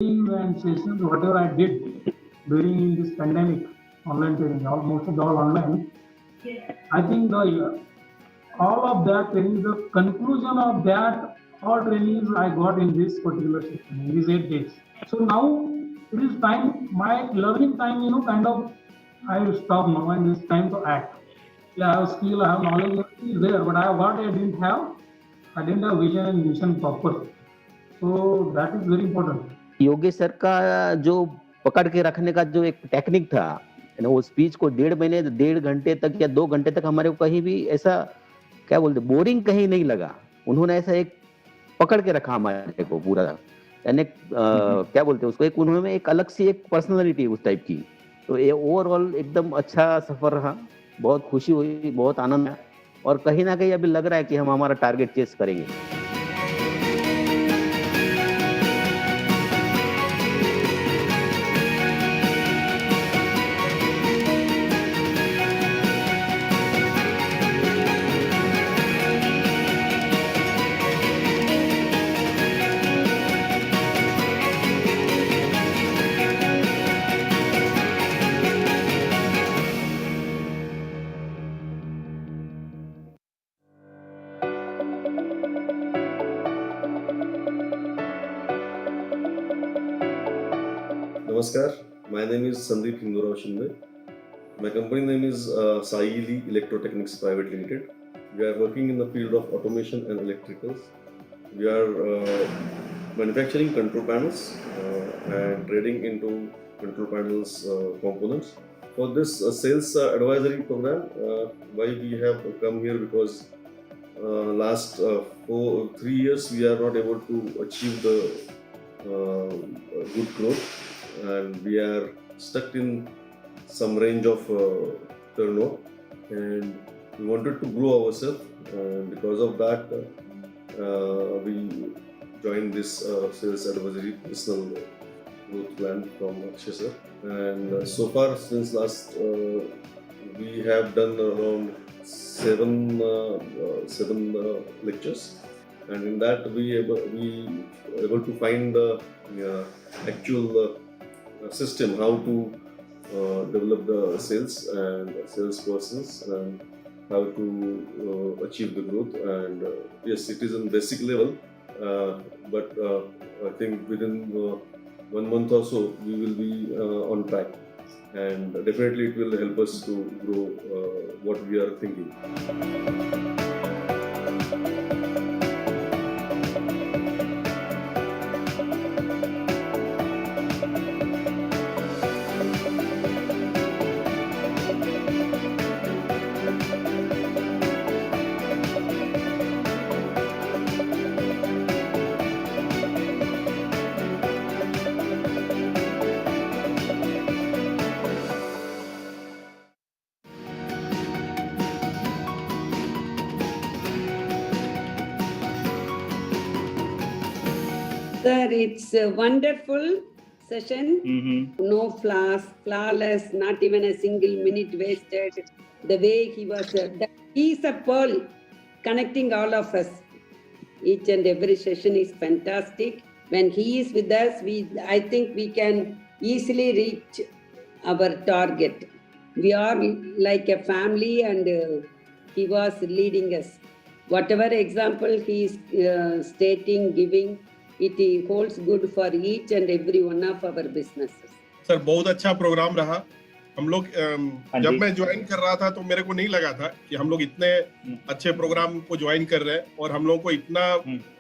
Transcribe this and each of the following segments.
and sessions, whatever I did during this pandemic, online training, almost all online. I think all of that training, the conclusion of that all trainings I got in this particular session, in these 8 days. So now it is time, my learning time, kind of, I will stop now and it's time to act. Yeah, I have skill, I have knowledge, everything is there, but I didn't have vision and mission proper. So that is very important. Yogesh sir का जो पकड़ के रखने का जो एक technique था, वो स्पीच को 1.5 घंटे तक या 2 घंटे तक हमारे को कहीं भी ऐसा क्या बोलते बोरिंग कहीं नहीं लगा। उन्होंने ऐसा एक पकड़ के रखा हमारे को पूरा, यानी क्या बोलते हैं उसको, एक उन्होंने एक अलग सी एक पर्सनालिटी उस टाइप की। तो ये ओवरऑल एकदम अच्छा सफर रहा, बहुत खुशी हुई, बहुत आनंद आया और कहीं ना कहीं अभी लग रहा है कि हम हमारा टारगेट चेस करेंगे। Namaskar, my name is Sandeep Hindurao Shinde. My company name is SIL Electrotechnics Private Limited. We are working in the field of automation and electricals. We are manufacturing control panels and trading into control panels components. For this sales advisory program, why we have come here, because last 3 years we are not able to achieve the good growth, and we are stuck in some range of turnover, and we wanted to grow ourselves, and because of that we joined this sales advisory personal growth plan from Akshay sir. And so far, since last we have done around 7 lectures, and in that we able to find the actual system how to develop the sales and salespersons and how to achieve the growth. And yes, it is on basic level, but I think within 1 month or so we will be on track, and definitely it will help us to grow what we are thinking. Sir, it's a wonderful session. No flawless, not even a single minute wasted. The way he was, he's a pearl connecting all of us. Each and every session is fantastic. When he is with us, I think we can easily reach our target. We are like a family, and he was leading us. Whatever example he is stating, giving, it holds good for each and every one of our businesses. Sir बहुत अच्छा programme रहा। हम लोग जब मैं join कर रहा था तो मेरे को नहीं लगा था कि हम लोग इतने अच्छे प्रोग्राम को ज्वाइन कर रहे हैं और हम लोग को इतना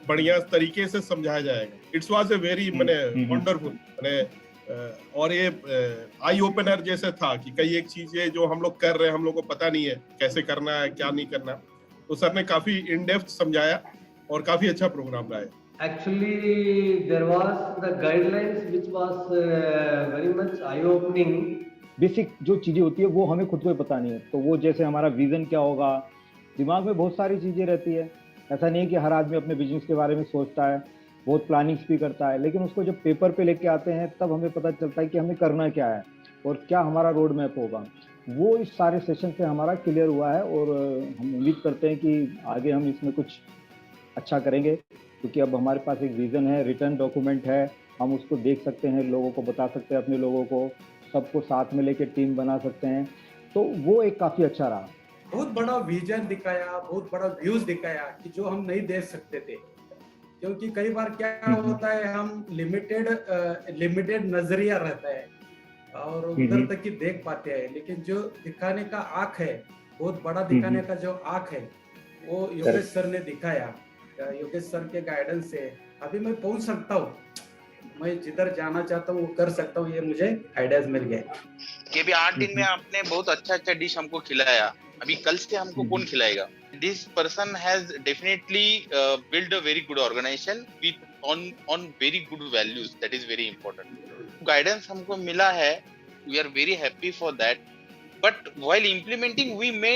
बढ़िया तरीके से समझाया जाएगा। It's was a very wonderful, और ये आई ओपनर जैसे था कि कई एक चीजें जो हम लोग कर रहे हैं हम लोग को पता नहीं है कैसे करना है क्या नहीं करना, तो सर ने काफी इन डेप्थ समझाया और काफी अच्छा प्रोग्राम रहा है। Actually, there was the guidelines which was very much eye-opening. Basic जो चीज़ें होती है वो हमें खुद को पता नहीं है, तो वो जैसे हमारा विजन क्या होगा, दिमाग में बहुत सारी चीज़ें रहती है। ऐसा नहीं है कि हर आदमी अपने बिजनेस के बारे में सोचता है, बहुत प्लानिंग्स भी करता है, लेकिन उसको जब पेपर पे लेके आते हैं तब हमें पता चलता है कि हमें करना क्या है और क्या हमारा रोड मैप होगा। वो इस सारे सेशन से हमारा क्लियर हुआ है और हम उम्मीद करते हैं कि आगे हम इसमें कुछ अच्छा करेंगे, क्योंकि अब हमारे पास एक विज़न है, रिटर्न डॉक्यूमेंट है हम उसको देख सकते हैं, लोगों को बता सकते हैं, अपने लोगों को सबको साथ में लेके टीम बना सकते हैं, तो वो एक काफी अच्छा रहा। बहुत बड़ा विजन दिखाया, बहुत बड़ा व्यूज दिखाया कि जो हम नहीं देख सकते थे, क्योंकि कई बार क्या होता है, हम लिमिटेड नजरिया रहता है और उधर तक ही देख पाते हैं, लेकिन जो दिखाने का आँख है, बहुत बड़ा दिखाने का जो आँख है, वो योगेश सर ने दिखाया। योगेश सर के गाइडेंस से अभी मैं पहुंच सकता हूँ, मैं जिधर जाना चाहता हूँ वो कर सकता हूँ, ये मुझे आइडियाज मिल गए। कि भी 8 दिन में आपने बहुत अच्छा डिश हमको खिलाया, अभी कल से हमको कौन खिलाएगा? This person has definitely build a very good organisation with on very good values, that is very important. Guidance हमको मिला है, we are very happy for that, but while implementing we may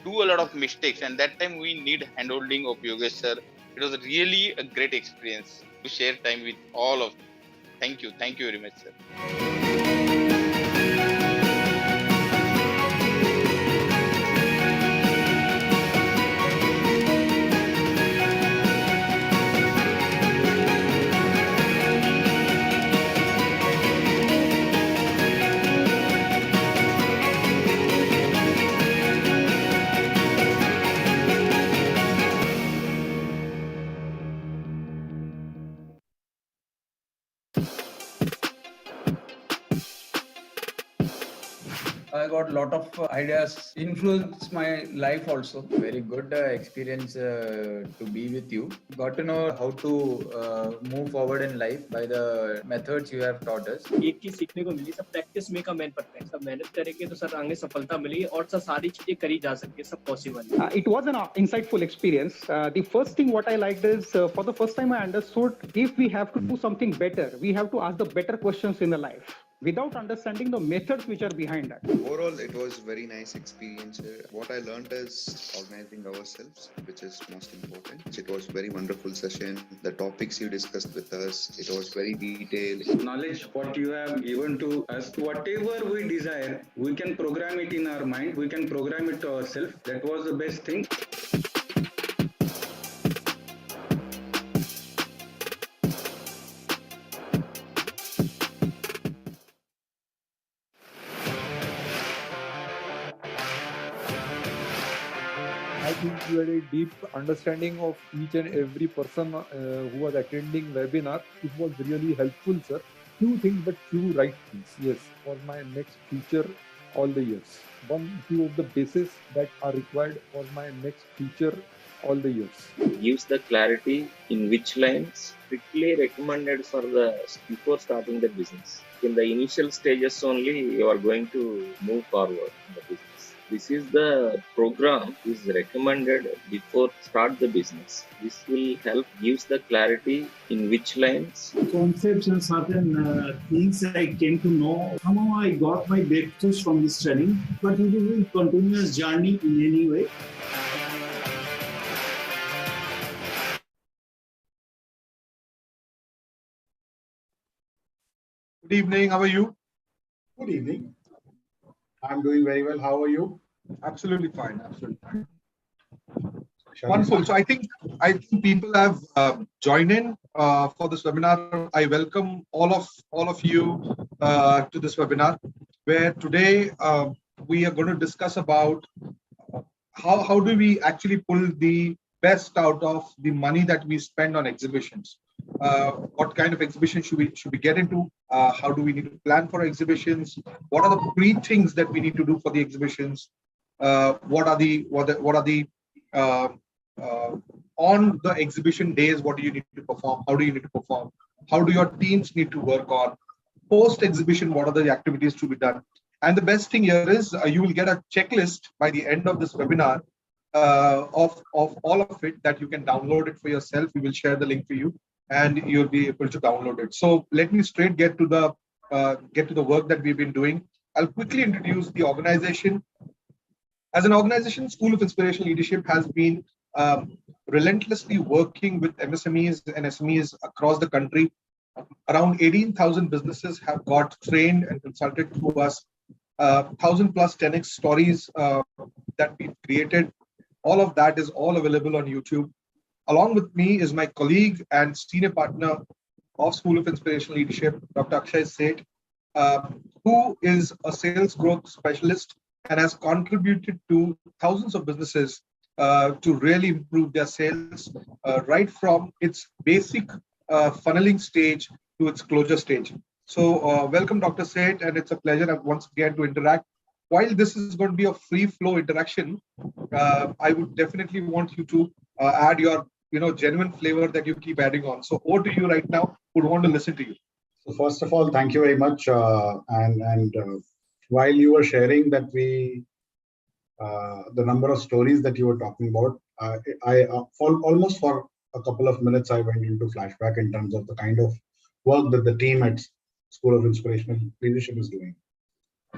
do a lot of mistakes, and that time we need hand holding of Yogesh sir. It was really a great experience to share time with all of you. Thank you very much, sir. I got a lot of ideas, influenced my life also. Very good experience to be with you. Got to know how to move forward in life by the methods you have taught us. एक चीज सीखने को मिली, सब practice make a man perfect. सब मेहनत करेंगे तो sir आगे सफलता मिलेगी और सर सारी चीजें करी जा सकती है, सब पॉसिबल है। It was an insightful experience. The first thing what I liked is for the first time I understood if we have to do something better, we have to ask the better questions in the life without understanding the methods which are behind that. Overall, it was very nice experience. What I learned is organizing ourselves, which is most important. It was very wonderful session. The topics you discussed with us, it was very detailed. Knowledge what you have given to us, whatever we desire, we can program it in our mind. We can program it to ourselves. That was the best thing. I think you had a deep understanding of each and every person who was attending webinar. It was really helpful, sir. Few things, but few right things. Yes, for my next future, all the years. Few of the bases that are required for my next future, all the years. Gives the clarity in which lines strictly recommended for the before starting the business. In the initial stages only, you are going to move forward in the business. This is the program is recommended before start the business. This will help gives the clarity in which lines. Concepts and certain things I came to know. Somehow I got my breakthroughs from this training, but it is a continuous journey in any way. Good evening, how are you? Good evening. I'm doing very well. How are you? Absolutely fine, absolutely fine. Wonderful. So I think people have joined in for this webinar. I welcome all of you to this webinar, where today we are going to discuss about how do we actually pull the best out of the money that we spend on exhibitions. What kind of exhibition should we get into? How do we need to plan for exhibitions? What are the pre-things that we need to do for the exhibitions? What are the on the exhibition days? What do you need to perform? How do you need to perform? How do your teams need to work on? Post exhibition, what are the activities to be done? And the best thing here is you will get a checklist by the end of this webinar of all of it that you can download it for yourself. We will share the link for you, and you'll be able to download it. So let me straight get to the work that we've been doing. I'll quickly introduce the organization. As an organization, School of Inspirational Leadership has been relentlessly working with MSMEs and SMEs across the country. Around 18,000 businesses have got trained and consulted through us. 1,000 plus 10x stories that we've created. All of that is all available on YouTube. Along with me is my colleague and senior partner, of School of Inspirational Leadership, Dr. Akshay Seth, who is a sales growth specialist and has contributed to thousands of businesses to really improve their sales right from its basic funneling stage to its closure stage. So welcome, Dr. Seth, and it's a pleasure once again to interact. While this is going to be a free flow interaction, I would definitely want you to add your genuine flavor that you keep adding on. So over to you right now. Would want to listen to you. So first of all, thank you very much. While you were sharing that the number of stories that you were talking about, almost for a couple of minutes, I went into flashback in terms of the kind of work that the team at School of Inspirational Leadership is doing.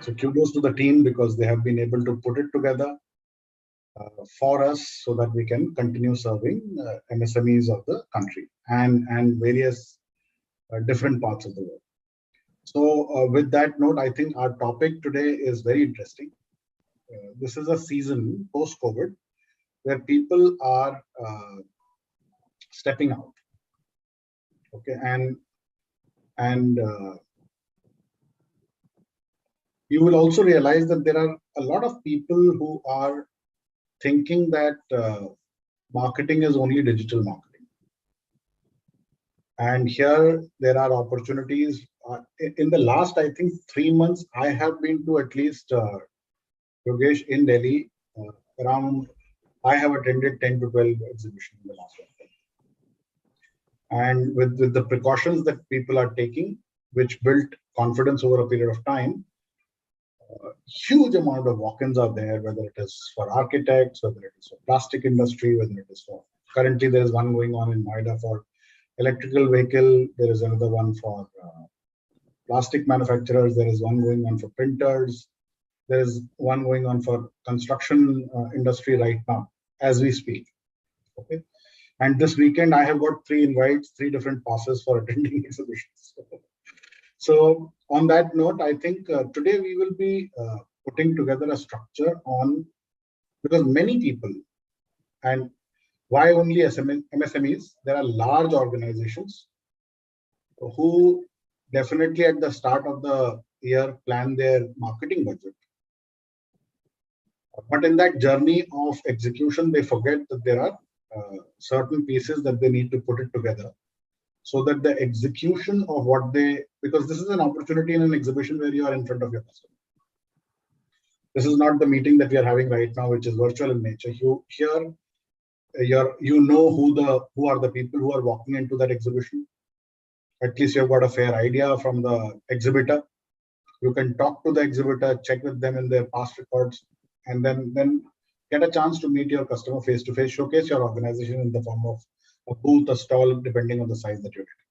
So kudos to the team because they have been able to put it together for us so that we can continue serving MSMEs of the country and various different parts of the world. So with that note, I think our topic today is very interesting. This is a season post-COVID where people are stepping out. Okay, and you will also realize that there are a lot of people who are thinking that marketing is only digital marketing. And here there are opportunities. In the last, I think, 3 months, I have been to at least, Yogesh, in Delhi, I have attended 10 to 12 exhibitions in the last 1 year. And with the precautions that people are taking, which built confidence over a period of time, huge amount of walk-ins are there, whether it is for architects, whether it is for plastic industry, whether it is for, currently there is one going on in Noida for electrical vehicle, there is another one for plastic manufacturers, there is one going on for printers, there is one going on for construction industry right now, as we speak. Okay. And this weekend, I have got 3 invites, 3 different passes for attending exhibitions. So on that note, I think today we will be putting together a structure on, because many people, and why only MSMEs? There are large organizations who definitely at the start of the year plan their marketing budget. But in that journey of execution, they forget that there are certain pieces that they need to put it together so that the execution of what they, because this is an opportunity in an exhibition where you are in front of your customer. This is not the meeting that we are having right now, which is virtual in nature. You know who are the people who are walking into that exhibition. At least you've got a fair idea from the exhibitor. You can talk to the exhibitor, check with them in their past records, and then get a chance to meet your customer face to face, showcase your organization in the form of a booth, a stall, depending on the size that you're getting.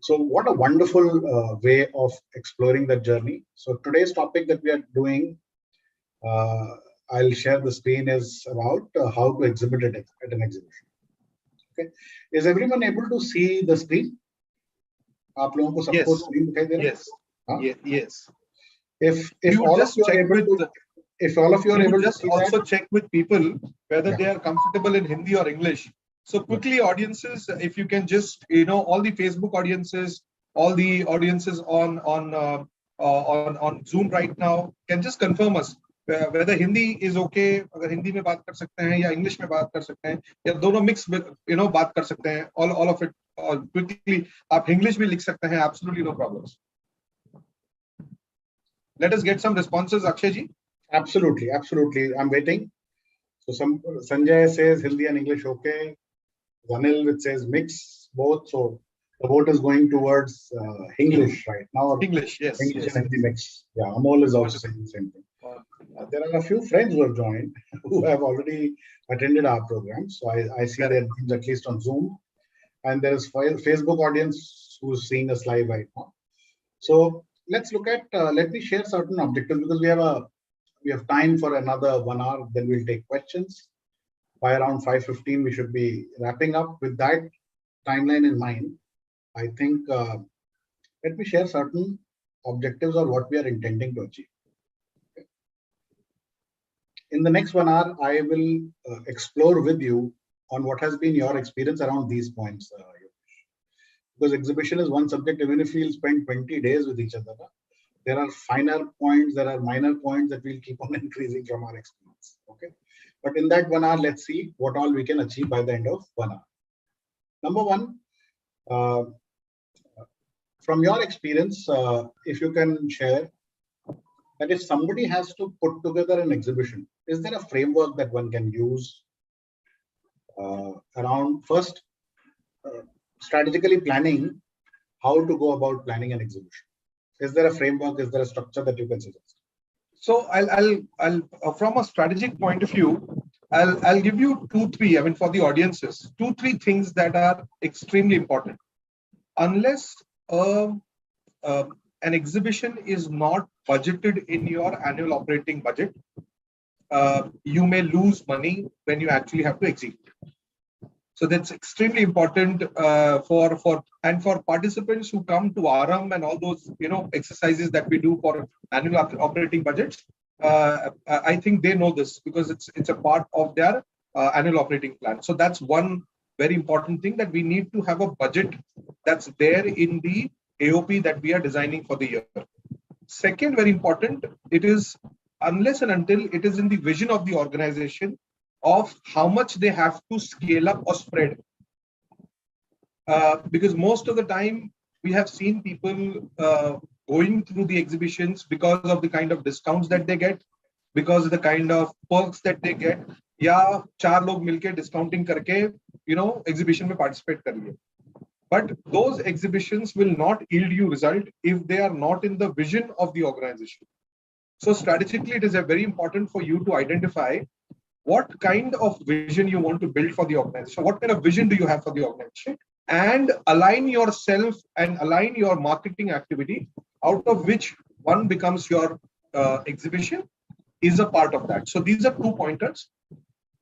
So what a wonderful way of exploring that journey. So today's topic that we are doing, I'll share the screen, is about how to exhibit it at an exhibition. Okay, is everyone able to see the screen? आप लोगों को सबको screen दिखाई दे रहा है? Yes. Yes. If all of you are able to, if all of you are able to see also that, check with people whether they are comfortable in Hindi or English. So quickly, audiences, if you can just, all the Facebook audiences, all the audiences on Zoom right now, can just confirm us whether Hindi is okay, अगर हिंदी में बात कर सकते हैं या English में बात कर सकते हैं या दोनों mix बात कर सकते हैं, all of it quickly. आप English भी लिख सकते हैं, absolutely no problems. Let us get some responses, Akshay ji. Absolutely. I'm waiting. So Sanjay says Hindi and English okay. Vanil, which says mix both. So the vote is going towards English right now. English, yes. English and Hindi mix. Yeah, Amol is also saying the same thing. There are a few friends who have joined who have already attended our program. So I see their names at least on Zoom. And there is Facebook audience who's seeing us live right now. So let's look at, let me share certain objectives because we have time for another 1 hour, then we'll take questions. By around 5:15, we should be wrapping up. With that timeline in mind, I think, let me share certain objectives or what we are intending to achieve. Okay. In the next 1 hour, I will explore with you on what has been your experience around these points. because exhibition is one subject. Even if we'll spend 20 days with each other, there are finer points, there are minor points that we'll keep on increasing from our experience. Okay, but in that 1 hour, let's see what all we can achieve by the end of 1 hour. Number one, from your experience, if you can share that if somebody has to put together an exhibition, is there a framework that one can use around first strategically planning how to go about planning an exhibition? Is there a framework? Is there a structure that you can suggest? So I'll from a strategic point of view, I'll give you 2-3. I mean, for the audiences, 2-3 things that are extremely important. Unless an exhibition is not budgeted in your annual operating budget, you may lose money when you actually have to execute. So that's extremely important for participants who come to RM and all those exercises that we do for annual operating budgets. I think they know this because it's a part of their annual operating plan. So that's one very important thing, that we need to have a budget that's there in the AOP that we are designing for the year. Second, very important, it is unless and until it is in the vision of the organization of how much they have to scale up or spread. Because most of the time we have seen people going through the exhibitions because of the kind of discounts that they get, because of the kind of perks that they get. या 4 लोग मिलके discounting करके exhibition में participate करिए. But those exhibitions will not yield you result if they are not in the vision of the organization. So strategically, it is very important for you to identify what kind of vision you want to build for the organization. What kind of vision do you have for the organization? And align yourself and align your marketing activity, out of which one becomes your exhibition, is a part of that. So these are 2 pointers.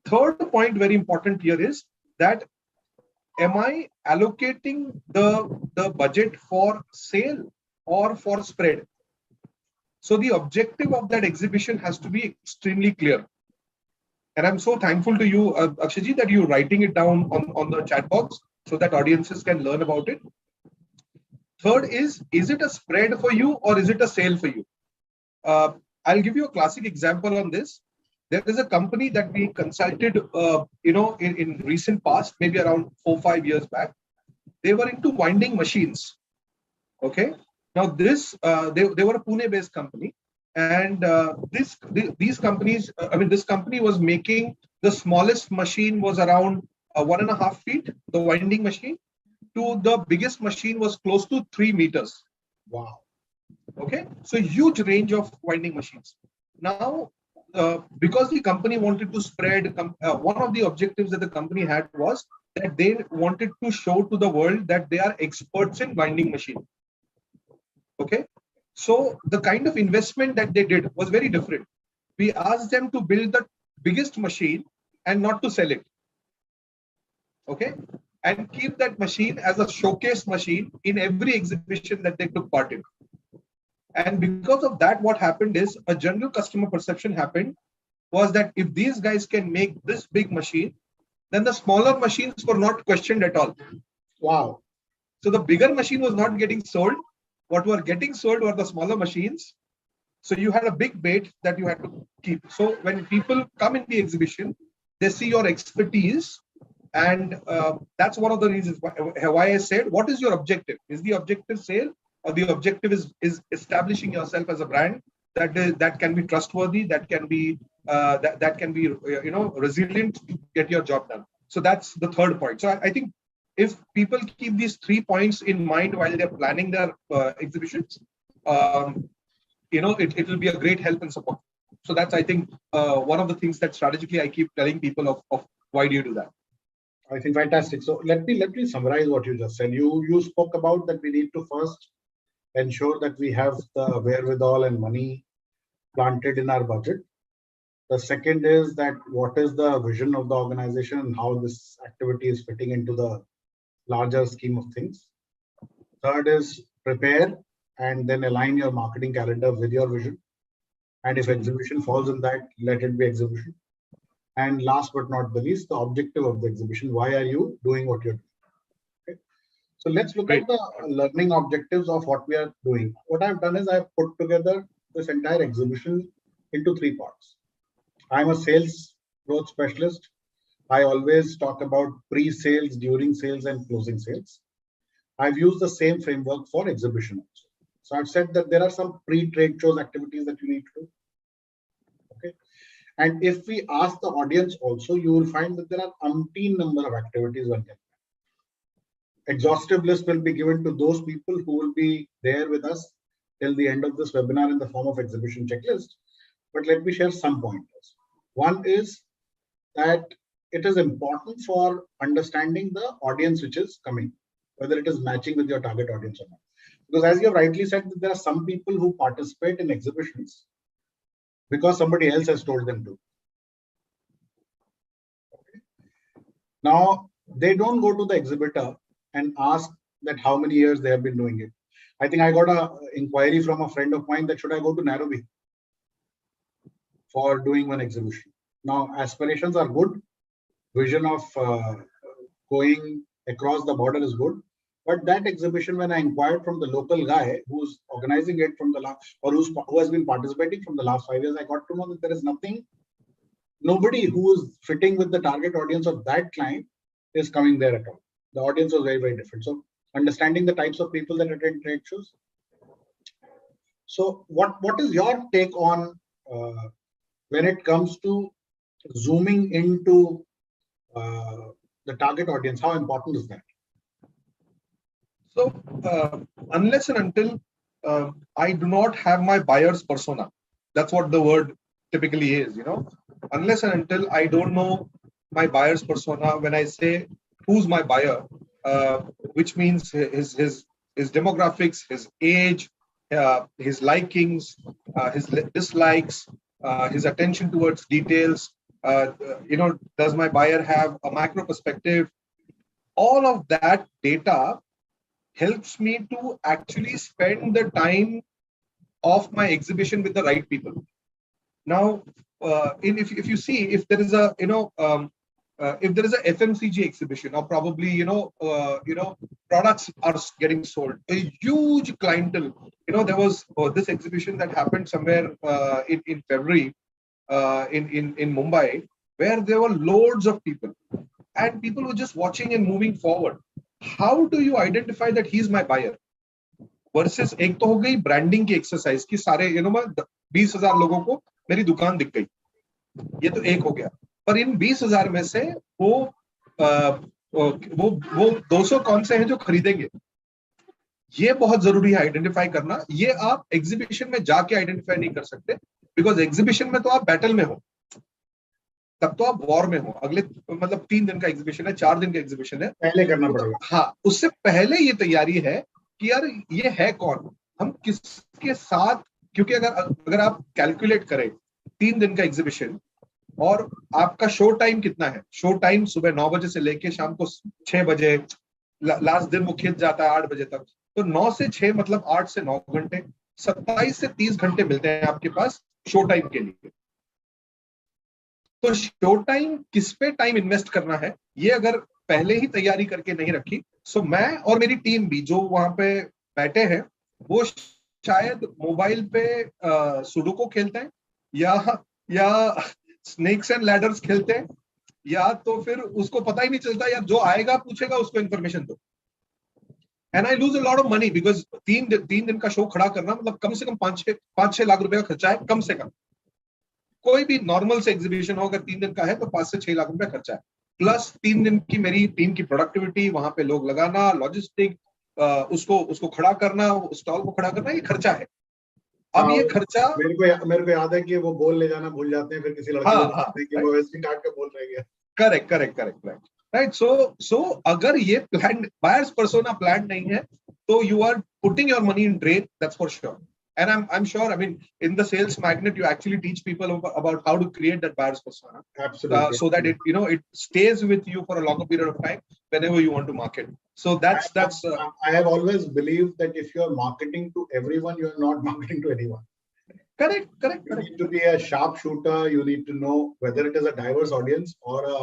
Third point, very important here, is that am I allocating the budget for sale or for spread? So the objective of that exhibition has to be extremely clear. And I'm so thankful to you, Akshayji, that you're writing it down on the chat box so that audiences can learn about it. Third is it a spread for you or is it a sale for you? I'll give you a classic example on this. There is a company that we consulted, in recent past, maybe around 4-5 years back. They were into winding machines. Okay. Now this, they were a Pune-based company. And these companies, this company was making, the smallest machine was around 1.5 feet, the winding machine, to the biggest machine was close to 3 meters. Wow. Okay, so huge range of winding machines. Now, because the company wanted to spread, one of the objectives that the company had was that they wanted to show to the world that they are experts in winding machine. Okay. So the kind of investment that they did was very different. We asked them to build the biggest machine and not to sell it. Okay. And keep that machine as a showcase machine in every exhibition that they took part in. And because of that, what happened is a general customer perception happened was that if these guys can make this big machine, then the smaller machines were not questioned at all. Wow. So the bigger machine was not getting sold. What were getting sold were the smaller machines. So you had a big bait that you had to keep. So when people come in the exhibition, they see your expertise. And that's one of the reasons why I said, what is your objective? Is the objective sale, or the objective is establishing yourself as a brand that can be trustworthy, that can be resilient to get your job done. So that's the third point. So I think if people keep these 3 points in mind while they're planning their exhibitions, it will be a great help and support. So that's, I think, one of the things that strategically I keep telling people of why do you do that? I think fantastic. So let me summarize what you just said. You spoke about that we need to first ensure that we have the wherewithal and money planted in our budget. The second is that what is the vision of the organization and how this activity is fitting into the larger scheme of things. Third is prepare and then align your marketing calendar with your vision. And if exhibition falls in that, let it be exhibition. And last but not the least, the objective of the exhibition. Why are you doing what you're doing? Okay. So let's look at the learning objectives of what we are doing. What I've done is I've put together this entire exhibition into 3 parts. I'm a sales growth specialist. I always talk about pre-sales, during sales, and closing sales. I've used the same framework for exhibition also. So I've said that there are some pre-trade shows activities that you need to do. Okay. And if we ask the audience also, you will find that there are umpteen number of activities one can. Exhaustive list will be given to those people who will be there with us till the end of this webinar in the form of exhibition checklist. But let me share some pointers. One is that it is important for understanding the audience which is coming, whether it is matching with your target audience or not. Because as you have rightly said, that there are some people who participate in exhibitions because somebody else has told them to. Okay. Now, they don't go to the exhibitor and ask that how many years they have been doing it. I think I got an inquiry from a friend of mine that should I go to Nairobi for doing one exhibition. Now, aspirations are good. Vision of going across the border is good. But that exhibition, when I inquired from the local guy who's organizing it from the last, or who has been participating from the last 5 years, I got to know that there is nobody who is fitting with the target audience of that client is coming there at all. The audience was very, very different. So understanding the types of people that attend trade shows. So what is your take on when it comes to zooming into the target audience? How important is that? So unless and until I do not have my buyer's persona, that's what the word typically is, you know. Unless and until I don't know my buyer's persona, when I say who's my buyer, which means his demographics, his age, his likings, his dislikes, his attention towards details, you know, does my buyer have a macro perspective? All of that data helps me to actually spend the time of my exhibition with the right people. Now, if you see, if there is a, you know, if there is a FMCG exhibition, or probably, products are getting sold, a huge clientele. You know, there was this exhibition that happened somewhere in February in Mumbai, where there were loads of people, and people were just watching and moving forward. How do you identify that he's my buyer? Versus एक तो हो गई branding की exercise की सारे 20,000 लोगों को मेरी दुकान दिख गई, ये तो एक हो गया. पर इन 20,000 में से वो 200 कौन से हैं जो खरीदेंगे, ये बहुत जरूरी है आइडेंटिफाई करना. ये आप एग्जीबिशन में जाके आइडेंटिफाई नहीं कर सकते, बिकॉज एग्जीबिशन में तो आप बैटल में हो, तब तो आप वॉर में हो. अगले 3 दिन का एग्जीबिशन है, 4 दिन का एग्जीबिशन है, पहले करना पड़ेगा. हाँ, उससे पहले ये तैयारी है कि यार ये है कौन, हम किसके साथ. क्योंकि अगर आप कैलकुलेट करें 3 दिन का एग्जीबिशन और आपका शो टाइम कितना है, शो टाइम सुबह 9 बजे से लेके शाम को 6 बजे, लास्ट दिन वो खिंच जाता है 8 बजे तक, तो 9 से 6 मतलब 8 से 9 घंटे, 27 से 30 घंटे मिलते हैं आपके पास शो टाइम के लिए. तो शो टाइम, किस पे टाइम इन्वेस्ट करना है, ये अगर पहले ही तैयारी करके नहीं रखी, सो मैं और मेरी टीम भी जो वहां पे बैठे हैं, वो शायद मोबाइल पे सुडोको खेलते हैं, या स्नेक्स एंड लैडर्स खेलते हैं, या तो फिर उसको पता ही नहीं चलता, यार जो आएगा पूछेगा उसको इन्फॉर्मेशन दो. And I lose a lot of money, because 3 दिन का शो खड़ा करना मतलब कम से कम 5-6 लाख रुपए का खर्चा है, कम से कम. कोई भी नॉर्मल से एग्जीबिशन हो अगर 3 दिन का है तो 5 से 6 लाख रुपए खर्चा है, प्लस 3 दिन की मेरी टीम की प्रोडक्टिविटी, वहां पे लोग लगाना, लॉजिस्टिक, उसको खड़ा करना, स्टॉल को खड़ा करना, ये खर्चा है. अब ये खर्चा मेरे को याद है कि वो बोल ले जाना भूल जाते हैं, फिर किसी लड़के को बताते हैं कि वो विजिटिंग कार्ड का बोल रह गया. करेक्ट. राइट. सो अगर ये प्लान, बायर्स पर्सोना प्लान नहीं है, तो you are putting your money in drain, that's for sure. And I'm sure, I mean, in the sales magnet, you actually teach people about how to create that buyer's persona. Absolutely. So that it stays with you for a longer period of time whenever you want to market. So that's. I have always believed that if you are marketing to everyone, you are not marketing to anyone. Correct. You need to be a sharpshooter. You need to know whether it is a diverse audience or a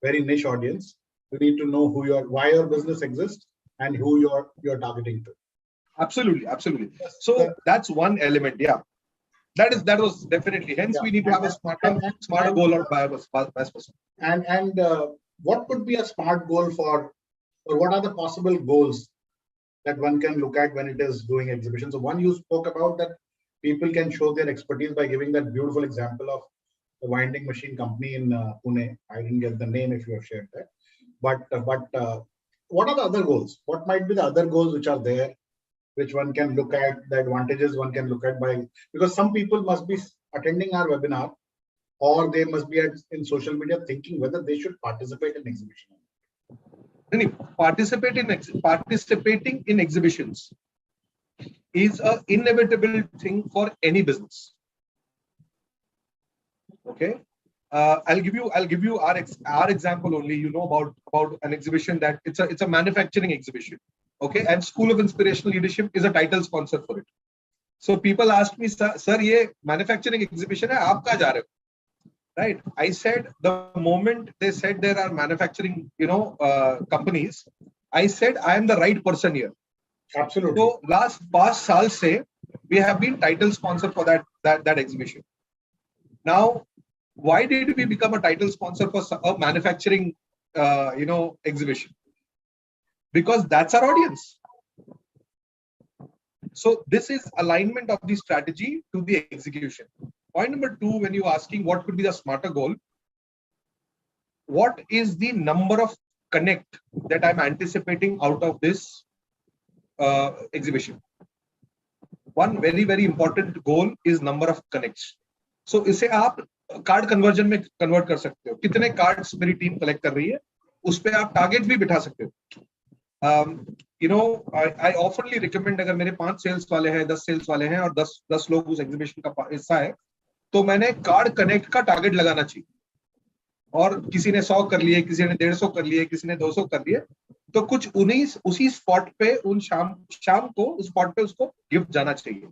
very niche audience. You need to know why your business exists, and who you're targeting to. Absolutely, absolutely. So that's one element. Yeah, that was definitely. Hence, we need to have a smarter goal or bias person. And what could be a smart goal for, or what are the possible goals that one can look at when it is doing exhibitions? So one, you spoke about that people can show their expertise by giving that beautiful example of the winding machine company in Pune. I didn't get the name if you have shared that. But what are the other goals? What might be the other goals which are there, which one can look at, the advantages one can look at by, because some people must be attending our webinar, or they must be in social media thinking whether they should participate in exhibition. Participating in exhibitions is an inevitable thing for any business. Okay, I'll give you our example only. You know about an exhibition that it's a manufacturing exhibition. Okay, and School of Inspirational Leadership is a title sponsor for it. So people asked me, sir, ये manufacturing exhibition है, आप कहाँ जा रहे हो? Right? I said the moment they said there are manufacturing, companies, I said I am the right person here. Absolutely. So past saal se, we have been title sponsor for that exhibition. Now, why did we become a title sponsor for a manufacturing, exhibition? Because that's our audience. So this is alignment of the strategy to the execution. Point number 2, when you're asking what could be the smarter goal, what is the number of connect that I'm anticipating out of this exhibition? One very, very important goal is number of connects. So इसे आप card conversion में convert कर सकते हो. कितने cards मेरी team collect कर रही है, उस पे आप टारगेट भी बिठा सकते हो. I oftenly recommend, अगर मेरे 5 सेल्स वाले हैं, 10 सेल्स वाले हैं और 10 लोग उस एग्जीबिशन का हिस्सा है, तो मैंने कार्ड कनेक्ट का टारगेट लगाना चाहिए. और किसी ने 100 कर लिए, किसी ने 150 कर लिए, किसी ने 200 कर लिए, तो कुछ उसी स्पॉट पे उन शाम को उस स्पॉट पे उसको गिफ्ट जाना चाहिए.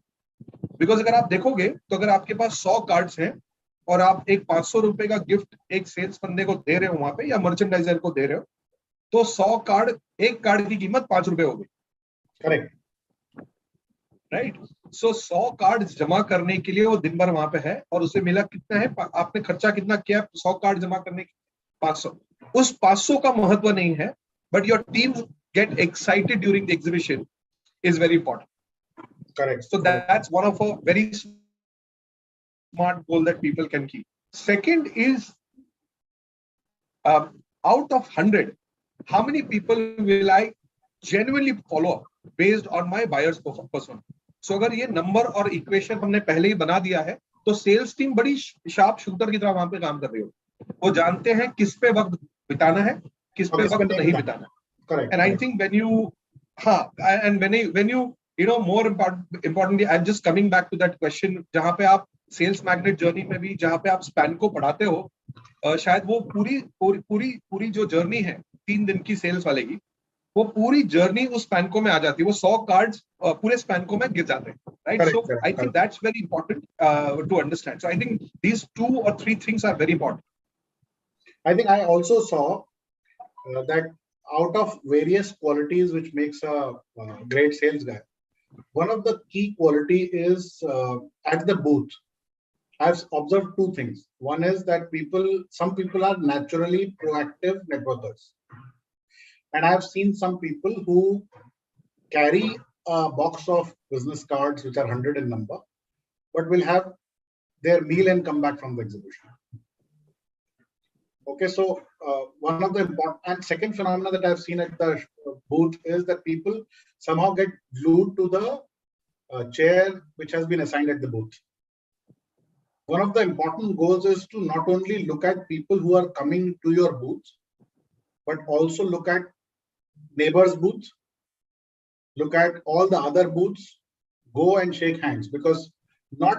बिकॉज अगर आप देखोगे तो अगर आपके पास 100 कार्ड्स हैं और आप एक 500 रुपए का गिफ्ट एक सेल्स बंदे को दे रहे हो वहां पे, या मर्चेंडाइजर को दे रहे हो, तो 100 कार्ड, एक कार्ड की कीमत 5 रुपए हो गई. Correct, right. सो 100 कार्ड जमा करने के लिए वो दिन भर वहां पे है और उसे मिला कितना है, आपने खर्चा कितना किया 100 कार्ड जमा करने के? 500. उस 500 का महत्व नहीं है, but your team get excited during the exhibition is very important. Correct. So that's one of a very smart goal that people can keep. Second is, out of 100, how many people will I genuinely follow up based on my buyer's persona? So अगर ये number और equation हमने पहले ही बना दिया है, तो sales team बड़ी शार्प शूटर की तरह वहां पे काम कर रही हो. वो जानते हैं किस पे वक्त बिताना है, किस पे वक्त नहीं बिताना. Correct. And I think when you more importantly, I'm just coming back to that question, जहां पे आप सेल्स मैग्नेट जर्नी में भी, जहां पे आप स्पैन को पढ़ाते हो, शायद वो पूरी जो जर्नी है 3 दिन की सेल्स वाले की, वो पूरी जर्नी उस स्पैनको में आ जाती है. वो 100 कार्ड्स पूरे स्पैनको में गिर जाते हैं. Right. So I think that's very important to understand. So I think these 2 or 3 things are very important. I think I also saw that out of various qualities which makes a great sales guy, one of the key quality is at the booth. I've observed 2 things. One is that some people are naturally proactive networkers, and I have seen some people who carry a box of business cards which are 100 in number, but will have their meal and come back from the exhibition. Okay, so one of the important and second phenomena that I've seen at the booth is that people somehow get glued to the chair which has been assigned at the booth. One of the important goals is to not only look at people who are coming to your booth, but also look at neighbors' booths, look at all the other booths, go and shake hands, because not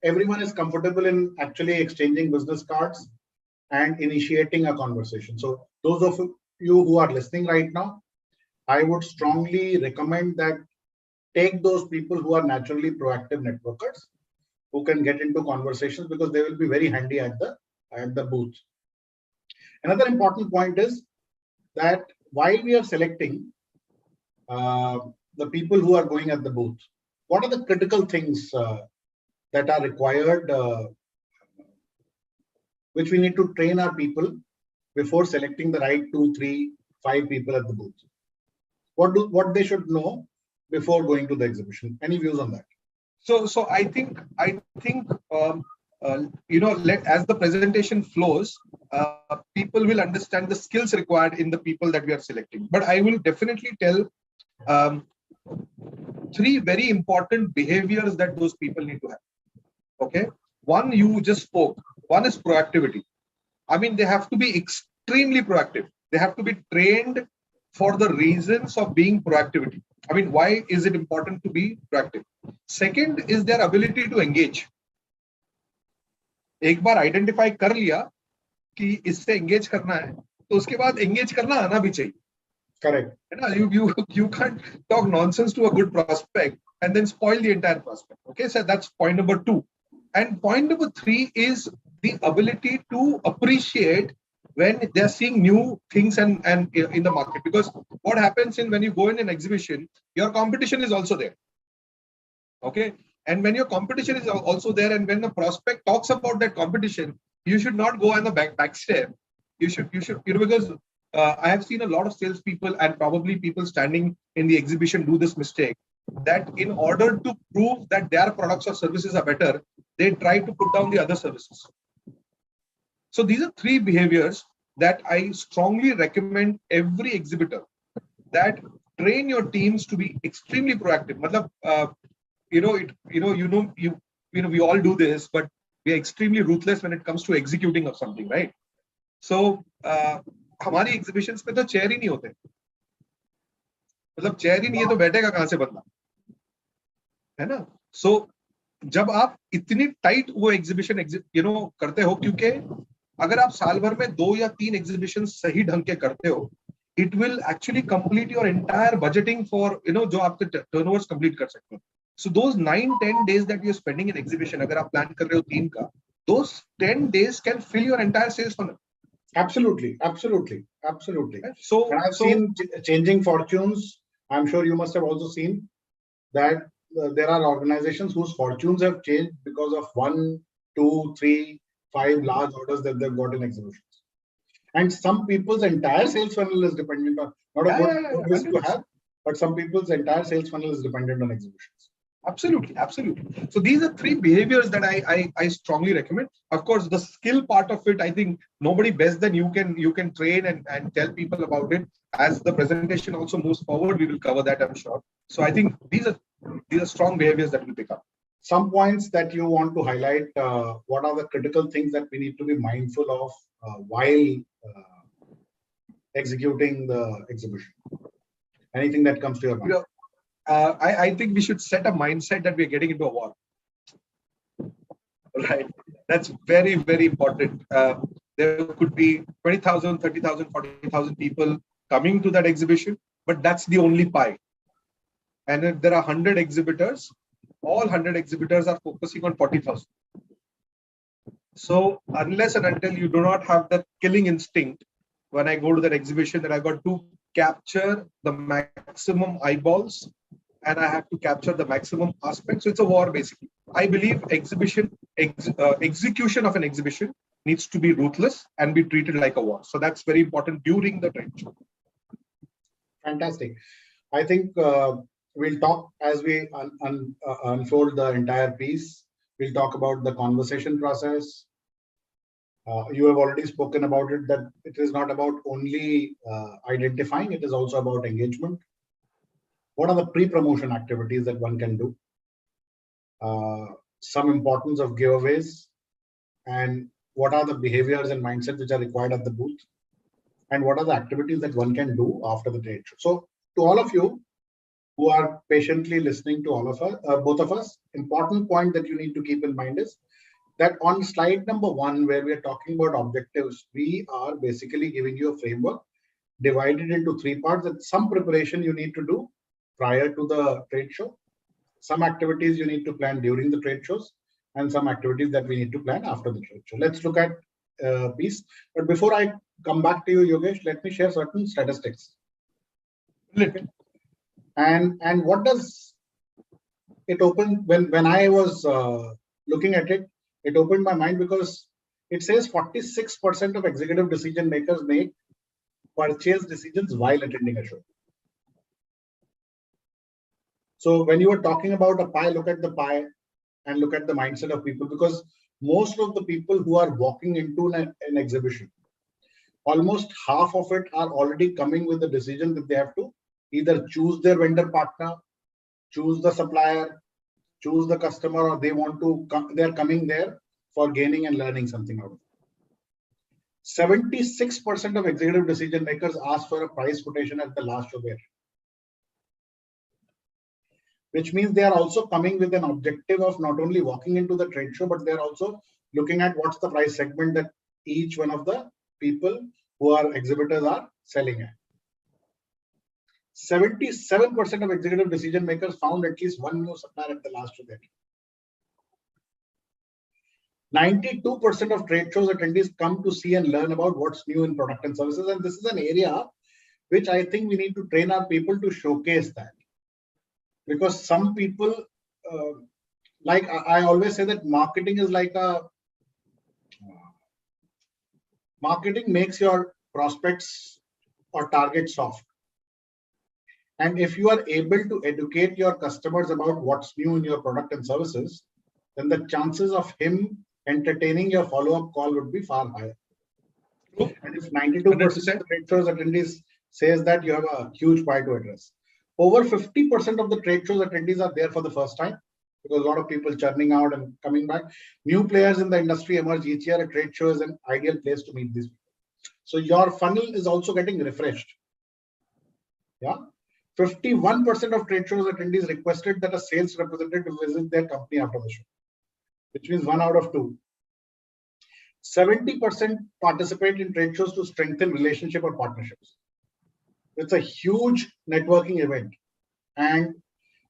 everyone is comfortable in actually exchanging business cards and initiating a conversation. So those of you who are listening right now, I would strongly recommend that take those people who are naturally proactive networkers, who can get into conversations, because they will be very handy at the booth. Another important point is that while we are selecting the people who are going at the booth, what are the critical things that are required, which we need to train our people before selecting the right 2, 3, 5 people at the booth? What they should know before going to the exhibition? Any views on that? So I think as the presentation flows, people will understand the skills required in the people that we are selecting. But I will definitely tell 3 very important behaviors that those people need to have. Okay, one you just spoke. One is proactivity. I mean, they have to be extremely proactive. They have to be trained for the reasons of being proactivity. I mean, why is it important to be proactive? Second is their ability to engage. एक बार identify कर लिया कि इससे engage करना है, तो उसके बाद एंगेज करना आना भी चाहिए. Correct. You can't talk nonsense to a good prospect and then spoil the entire prospect. Okay, so that's point number 2. And point number 3 is the ability to appreciate when they're seeing new things and in the market. Because what happens when you go in an exhibition, your competition is also there. Okay, and when your competition is also there, and when the prospect talks about that competition, you should not go on the backstep. You should because I have seen a lot of salespeople and probably people standing in the exhibition do this mistake, that in order to prove that their products or services are better, they try to put down the other services. So these are 3 behaviors that I strongly recommend every exhibitor, that train your teams to be extremely proactive. Matlab, we all do this, but we are extremely ruthless when it comes to executing of something, right? So हमारी exhibitions पे तो chair ही नहीं होते, मतलब chair ही नहीं है तो बैठेगा कहां से बंदा, है ना? सो जब आप इतनी टाइट वो एग्जीबिशन करते हो, क्योंकि अगर आप साल भर में 2 या 3 एग्जीबिशन सही ढंग के करते हो, it will actually complete your entire budgeting for जो आपके टर्नओवर्स कंप्लीट कर सकते हो. सो दोस 9-10 days that you're spending in exhibition, अगर आप प्लान कर रहे हो 3 का, those 10 days can fill your entire sales funnel. Absolutely. So I've seen changing fortunes. I'm sure you must have also seen that there are organizations whose fortunes have changed because of 1, 2, 3, 5 large orders that they've got in exhibitions. And some people's entire sales funnel is dependent on, not a good risk to have, but some people's entire sales funnel is dependent on exhibitions. Absolutely. So these are 3 behaviors that I strongly recommend. Of course, the skill part of it, I think nobody best than you can train and tell people about it. As the presentation also moves forward, we will cover that, I'm sure. So I think these are strong behaviors that we'll pick up. Some points that you want to highlight. What are the critical things that we need to be mindful of while executing the exhibition? Anything that comes to your mind? I think we should set a mindset that we're getting into a war. Right. That's very, very important. There could be 20,000, 30,000, 40,000 people coming to that exhibition, but that's the only pie. And if there are 100 exhibitors, all 100 exhibitors are focusing on 40,000. So unless and until you do not have that killing instinct, when I go to that exhibition, that I got to capture the maximum eyeballs and I have to capture the maximum aspects. So it's a war, basically. I believe exhibition execution of an exhibition needs to be ruthless and be treated like a war. So that's very important during the trade show. Fantastic. I think we'll talk as we unfold the entire piece. We'll talk about the conversation process. You have already spoken about it, that it is not about only identifying, it is also about engagement. What are the pre-promotion activities that one can do? Some importance of giveaways, and what are the behaviors and mindsets which are required at the booth, and what are the activities that one can do after the trade show. So to all of you who are patiently listening to all of us, both of us, important point that you need to keep in mind is that on slide number 1, where we are talking about objectives, we are basically giving you a framework divided into 3 parts. That some preparation you need to do prior to the trade show, some activities you need to plan during the trade shows, and some activities that we need to plan after the trade show. Let's look at piece. But before I come back to you, Yogesh, let me share certain statistics. And what does it open? When I was looking at it, it opened my mind because it says 46% of executive decision makers make purchase decisions while attending a show. So when you are talking about a pie, look at the pie and look at the mindset of people, because most of the people who are walking into an exhibition, almost half of it are already coming with the decision that they have to either choose their vendor partner, choose the supplier, choose the customer, or they're coming there for gaining and learning something out of it. 76% of executive decision makers ask for a price quotation at the last show there, which means they are also coming with an objective of not only walking into the trade show, but they're also looking at what's the price segment that each one of the people who are exhibitors are selling at. 77% of executive decision makers found at least one new supplier at the last show there. 92% of trade shows attendees come to see and learn about what's new in product and services. And this is an area which I think we need to train our people to showcase that. Because some people, like I always say that marketing is like marketing makes your prospects or targets soft. And if you are able to educate your customers about what's new in your product and services, then the chances of him entertaining your follow-up call would be far higher. And if 92% of trade shows attendees says that, you have a huge pie to address. Over 50% of the trade shows attendees are there for the first time, because a lot of people churning out and coming back. New players in the industry emerge each year. A trade show is an ideal place to meet these people. So your funnel is also getting refreshed. Yeah. 51% of trade shows attendees requested that a sales representative visit their company after the show, which means 1 out of 2. 70% participate in trade shows to strengthen relationship or partnerships. It's a huge networking event, and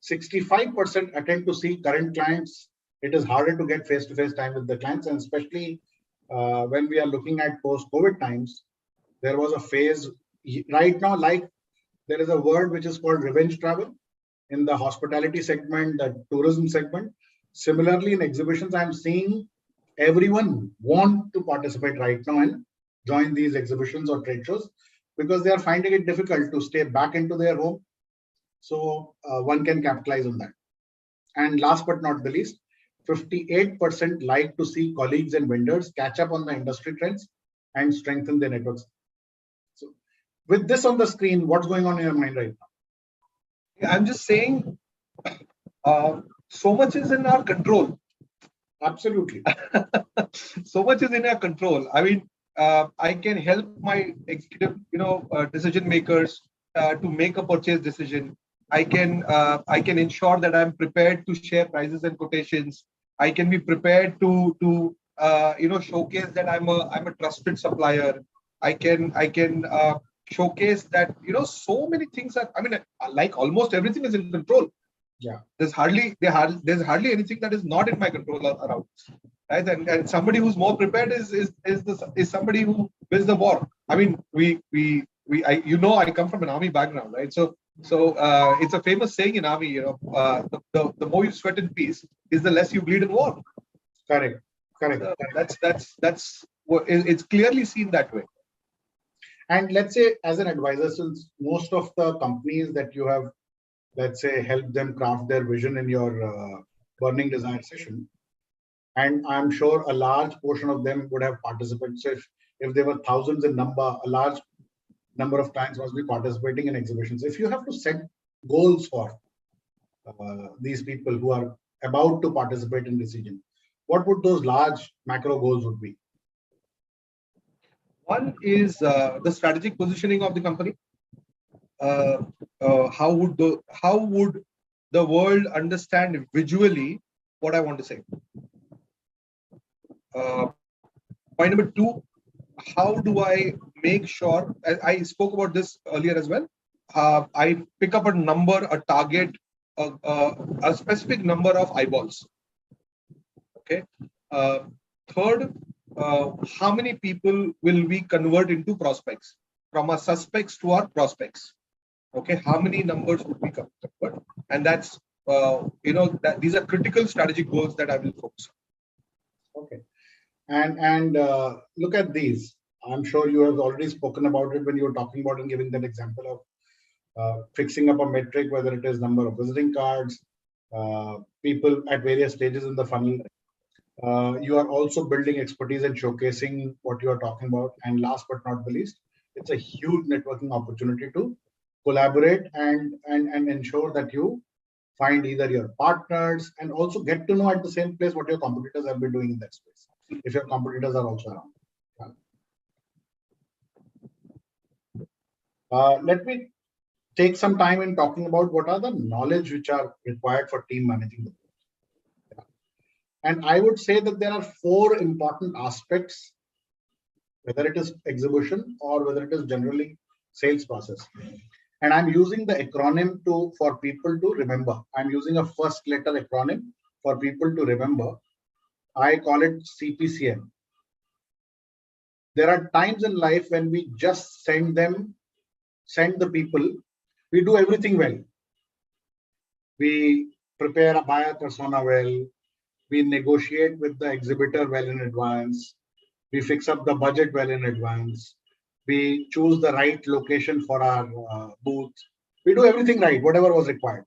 65% attend to see current clients. It is harder to get face-to-face time with the clients, and especially when we are looking at post-COVID times, there was a phase right now, like there is a word which is called revenge travel in the hospitality segment, the tourism segment. Similarly, in exhibitions, I'm seeing everyone want to participate right now and join these exhibitions or trade shows, because they are finding it difficult to stay back into their home. So one can capitalize on that. And last but not the least, 58% like to see colleagues and vendors catch up on the industry trends and strengthen their networks. So with this on the screen, what's going on in your mind right now? I'm just saying, so much is in our control. Absolutely. So much is in our control. I mean, I can help my executive, decision makers to make a purchase decision. I can ensure that I'm prepared to share prices and quotations. I can be prepared to showcase that I'm a trusted supplier. I can showcase that so many things are. I mean, like almost everything is in control. Yeah. There's hardly anything that is not in my control around. Right? And somebody who's more prepared is somebody who wins the war. I mean, I come from an army background, right? So it's a famous saying in army, the more you sweat in peace is the less you bleed in war. Correct. That's it's clearly seen that way. And let's say, as an advisor, since most of the companies that you have, let's say, helped them craft their vision in your burning desire session, and I'm sure a large portion of them would have participated. So if there were thousands in number, a large number of clients must be participating in exhibitions. If you have to set goals for these people who are about to participate in decision, what would those large macro goals would be? One is the strategic positioning of the company. How would the world understand visually what I want to say? Point number 2, how do I make sure, I spoke about this earlier as well, I pick up a number, a target, a specific number of eyeballs. Okay. Third, how many people will we convert into prospects, from our suspects to our prospects? Okay, how many numbers would we convert? And that's that these are critical strategic goals that I will focus on. Okay, and look at these. I'm sure you have already spoken about it when you were talking about and giving that example of fixing up a metric, whether it is number of visiting cards, people at various stages in the funnel. You are also building expertise and showcasing what you are talking about. And last but not the least, it's a huge networking opportunity to collaborate and ensure that you find either your partners and also get to know at the same place what your competitors have been doing in that space, if your competitors are also around. Let me take some time in talking about what are the knowledge which are required for team managing the growth. And I would say that there are 4 important aspects, whether it is exhibition or whether it is generally sales process. And I'm using the acronym for people to remember. I'm using a first letter acronym for people to remember. I call it CPCM. There are times in life when we just send the people, we do everything well. We prepare a buyer persona well, we negotiate with the exhibitor well in advance, we fix up the budget well in advance, we choose the right location for our booth, we do everything right, whatever was required.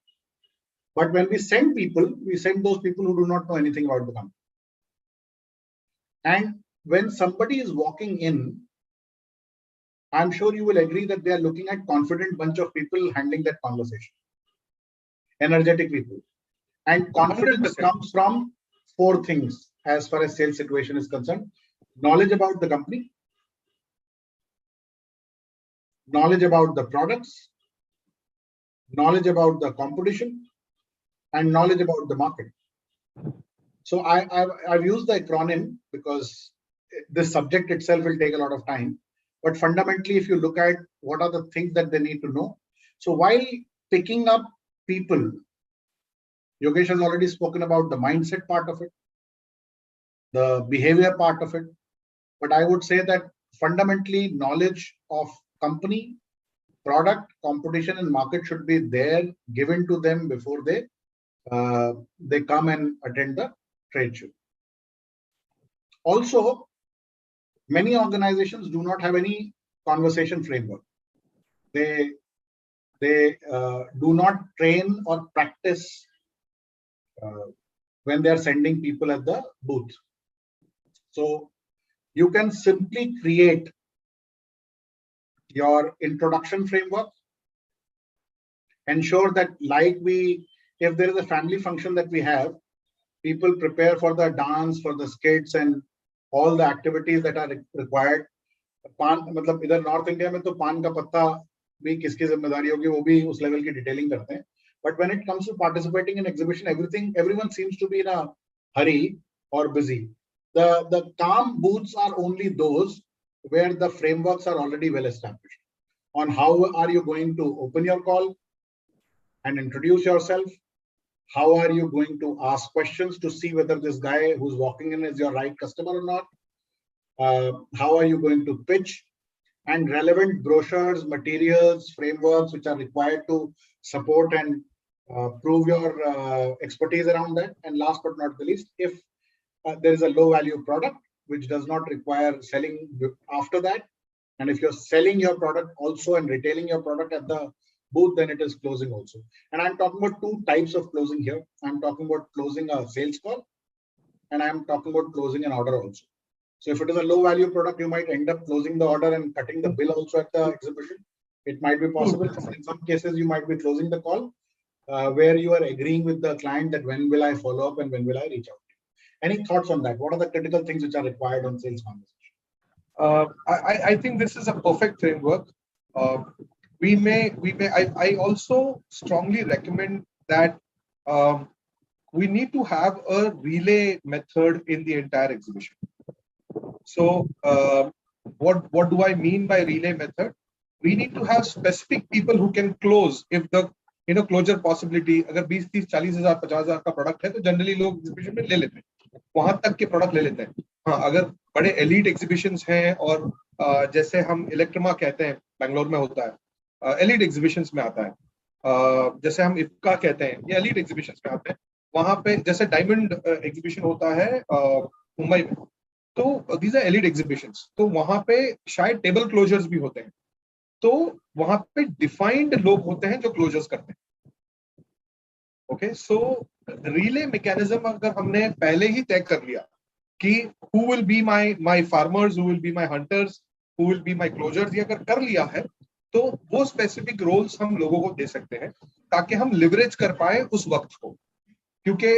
But when we send people, we send those people who do not know anything about the company. And when somebody is walking in, I'm sure you will agree that they are looking at confident bunch of people handling that conversation. Energetic people. And confidence 100%. Comes from 4 things as far as sales situation is concerned. Knowledge about the company, knowledge about the products, knowledge about the competition, and knowledge about the market. So I've used the acronym because this subject itself will take a lot of time. But fundamentally, if you look at what are the things that they need to know. So while picking up people, Yogesh has already spoken about the mindset part of it, the behavior part of it. But I would say that fundamentally knowledge of company, product, competition, and market should be there, given to them before they come and attend the trade show. Also, many organizations do not have any conversation framework. They do not train or practice when they are sending people at the booth. So you can simply create your introduction framework, ensure that if there is a family function that we have, people prepare for the dance, for the skits and all the activities that are required. पान मतलब इधर north India में तो पान का पत्ता भी किसकी जिम्मेदारी होगी वो भी उस लेवल की डिटेलिंग करते हैं. But when it comes to participating in exhibition, everyone seems to be in a hurry or busy. The calm booths are only those where the frameworks are already well established on how are you going to open your call and introduce yourself. How are you going to ask questions to see whether this guy who's walking in is your right customer or not? How are you going to pitch? And relevant brochures, materials, frameworks which are required to support and prove your expertise around that. And last but not the least, if there is a low value product which does not require selling after that, and if you're selling your product also and retailing your product at the booth, then it is closing also. And I'm talking about 2 types of closing here. I'm talking about closing a sales call, and I'm talking about closing an order also. So if it is a low value product, you might end up closing the order and cutting the bill also at the exhibition. It might be possible. In some cases, you might be closing the call where you are agreeing with the client that when will I follow up and when will I reach out. Any thoughts on that? What are the critical things which are required on sales conversation? I think this is a perfect framework. I also strongly recommend that we need to have a relay method in the entire exhibition. So what do I mean by relay method? We need to have specific people who can close if the closure possibility. अगर 20, 30, 40,000, 50,000 का product है तो generally लोग exhibition में ले लेते हैं, वहां तक के product ले लेते हैं. हाँ, अगर बड़े elite exhibitions हैं और जैसे हम इलेक्ट्रमा कहते हैं, बैंगलोर में होता है, एलिट एग्जीबिशंस में आता है, जैसे हम इफ्का कहते हैं, ये एलिट एग्जीबिशंस में आते हैं। वहां पे जैसे डायमंड एग्जीबिशन होता है मुंबई में, तो दीज आर एलिट एग्जीबिशंस, तो वहां पे शायद टेबल क्लोजर्स भी होते हैं, तो वहां पे डिफाइंड लोग होते हैं जो क्लोजर्स करते हैं। ओके, सो रिले मैकेनिज्म अगर हमने पहले ही तय कर लिया कि who will be my farmers, who will be my hunters, who will be my closers, ये अगर कर लिया है तो वो स्पेसिफिक रोल्स हम लोगों को दे सकते हैं ताकि हम लिवरेज कर पाए उस वक्त को, क्योंकि